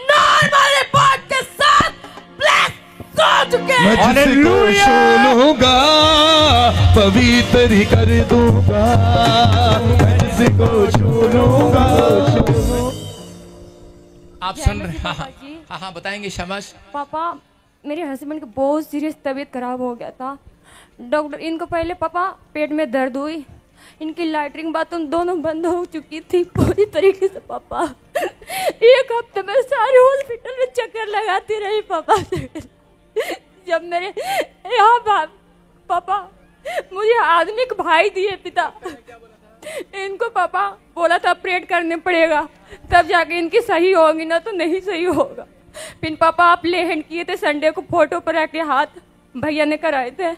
C: नॉर्मल रिपोर्ट के साथ ब्लेस हो चुके हैं।
E: मैं जिसको छूलूंगा पवित्र कर दूंगा, मैं जिसको छूलूंगा।
A: आप सुन रहे हैं? हाँ हाँ बताएंगे, शाबाश।
I: पापा, मेरे हस्बैंड का बहुत सीरियस तबीयत खराब हो गया था। डॉक्टर, इनको पहले पापा पेट में दर्द हुई, इनकी लैट्रिन बाथरूम दोनों बंद हो चुकी थी पूरी तरीके से। पापा 1 हफ्ते में सारे हॉस्पिटल में चक्कर लगाती रही पापा। जब मेरे यहाँ पापा मुझे आदमी के भाई दिए पिता, इनको पापा बोला था ऑपरेट करने पड़ेगा, तब जाके इनकी सही होगी, ना तो नहीं सही होगा। फिर पापा आप ले हैंड किए थे, संडे को फोटो पर आके हाथ भैया ने कराए थे,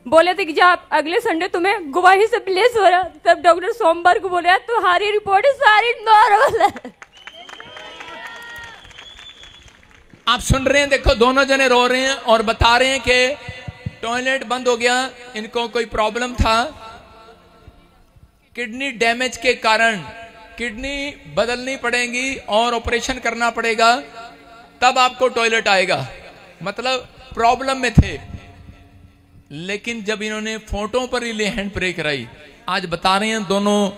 I: बोले थे कि जा अगले संडे तुम्हें गवाही से ब्लेस हो रहा। तब डॉक्टर सोमवार को बोले तुम्हारी रिपोर्ट सारी नॉर्मल है।
A: आप सुन रहे हैं, देखो दोनों जने रो रहे हैं और बता रहे हैं कि टॉयलेट बंद हो गया, इनको कोई प्रॉब्लम था, किडनी डैमेज के कारण किडनी बदलनी पड़ेगी और ऑपरेशन करना पड़ेगा, तब आपको टॉयलेट आएगा। मतलब प्रॉब्लम में थे, लेकिन जब इन्होंने फोटो पर ही ले हैंड प्रे कराई, आज बता रहे हैं दोनों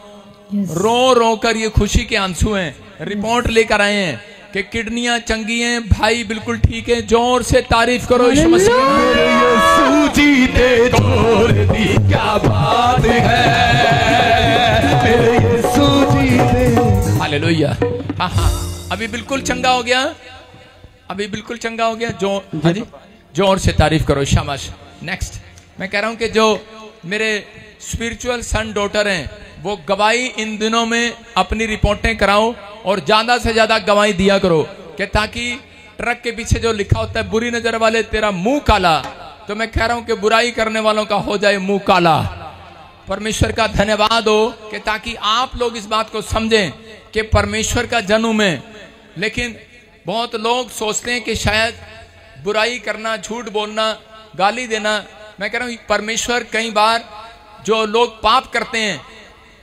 A: रो रो कर ये खुशी के आंसू हैं, रिपोर्ट लेकर आए हैं कि किडनियां चंगी हैं, भाई बिल्कुल ठीक है। जोर से तारीफ करो यीशु मसीह
E: सूजी दे छोड़ दी, क्या बात है मेरे यीशु जी दे।
A: हालेलुया। हाँ हाँ, अभी बिल्कुल चंगा हो गया, अभी बिल्कुल चंगा हो गया। जो हाँ जी, जोर से तारीफ करो, शाबाश। नेक्स्ट मैं कह रहा हूं कि जो मेरे स्पिरिचुअल सन डॉटर हैं वो गवाही इन दिनों में अपनी रिपोर्टें कराओ और ज्यादा से ज्यादा गवाही दिया करो, कि ताकि ट्रक के पीछे जो लिखा होता है बुरी नजर वाले तेरा मुंह काला, तो मैं कह रहा हूं कि बुराई करने वालों का हो जाए मुंह काला। परमेश्वर का धन्यवाद हो कि ताकि आप लोग इस बात को समझें कि परमेश्वर का जन्म है। लेकिन बहुत लोग सोचते हैं कि शायद बुराई करना, झूठ बोलना, गाली देना, मैं कह रहा हूं परमेश्वर कई बार जो लोग पाप करते हैं,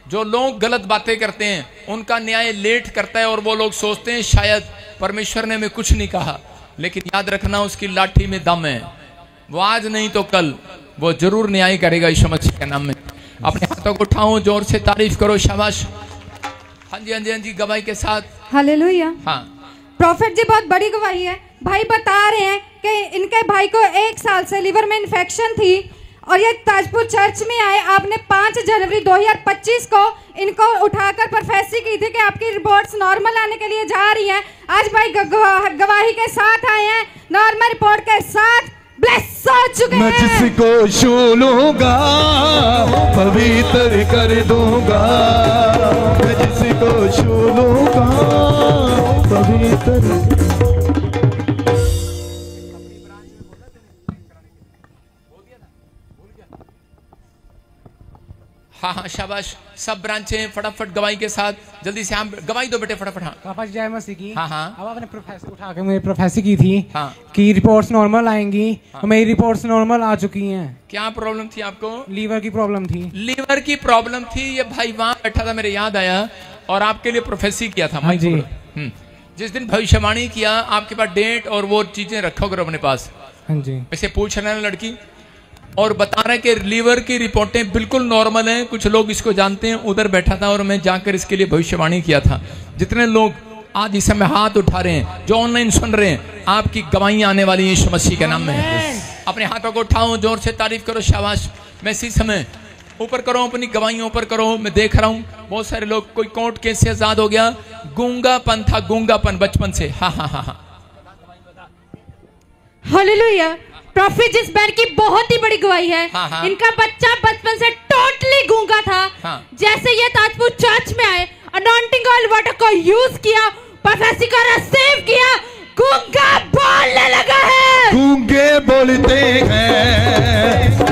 A: जो लोग गलत बातें करते हैं, उनका न्याय लेट करता है और वो लोग सोचते हैं शायद परमेश्वर ने हमें कुछ नहीं कहा। लेकिन याद रखना उसकी लाठी में दम है, वो आज नहीं तो कल वो जरूर न्याय करेगा यीशु मसीह के नाम में। अपने हाथों को उठाओ, जोर से तारीफ करो, शाबाश। हाँ जी हाँ जी हाँ जी, गवाही के साथ।
H: हालेलुया।
A: हाँ,
H: प्रॉफिट जी बहुत बड़ी गवाही है। भाई बता रहे हैं कि इनके भाई को 1 साल से लीवर में इन्फेक्शन थी और ये ताजपुर चर्च में आए। आपने 5 जनवरी 2025 को इनको उठाकर प्रोफेसी की थी कि आपकी रिपोर्ट्स नॉर्मल आने के लिए जा रही हैं। आज भाई गवाही के साथ आए हैं, नॉर्मल रिपोर्ट के साथ, ब्लेस हो चुके हैं।
E: मैं जिसको छू लूंगा पवित्र कर दूंगा, मैं जिसको छू लूंगा पवित्र।
A: हाँ हाँ, शाबाश। सब ब्रांचें फटाफट गवाही के साथ जल्दी से हम गवाही दो बेटे फटाफट। हाँ
J: पापा जय मसीह की।
A: हाँ हाँ,
J: अब आपने प्रोफेसर उठा के मेरी प्रोफेसी की थी
A: हाँ,
J: कि रिपोर्ट्स नॉर्मल आएंगी। हाँ। मेरी रिपोर्ट्स नॉर्मल आ चुकी हैं।
A: क्या प्रॉब्लम थी आपको?
J: लीवर की प्रॉब्लम थी।
A: लीवर की प्रॉब्लम थी। ये भाई वहां बैठा था, मेरे याद आया, और आपके लिए प्रोफेसी किया था।
J: हाँ जी।
A: जिस दिन भविष्यवाणी किया आपके पास डेट और वो चीजें रखो करो अपने पास।
J: हाँ जी।
A: इसे पूछ रहे हैं लड़की और बता रहे कि लीवर की रिपोर्टें बिल्कुल नॉर्मल हैं। कुछ लोग इसको जानते हैं, उधर बैठा था और मैं जाकर इसके लिए भविष्यवाणी किया था। जितने लोग आज इस समय हाथ उठा रहे हैं, जो ऑनलाइन सुन रहे हैं, आपकी गवाहियां आने वाली यीशु मसीह के नाम में। अपने हाथों को उठाओ, जोर से तारीफ करो, शाबाश। मैं इसी समय ऊपर करो, अपनी गवाहियां ऊपर करो। मैं देख रहा हूँ बहुत सारे लोग, कोई कोर्ट केस से आजाद हो गया, गूंगापन था, गूंगापन बचपन से। हाँ हाँ हाँ हाँ,
H: हालेलुया। प्रॉफिट जिस बहन की बहुत ही बड़ी गवाही है।
A: हाँ।
H: इनका बच्चा बचपन से टोटली गूंगा था।
A: हाँ।
H: जैसे ये ताजपुर चर्च में आए, अनॉइंटिंग ऑयल वाटर को यूज किया, प्रोफेसी का रिसीव किया, गूंगा बोलने लगा है।
E: गूंगे बोलते हैं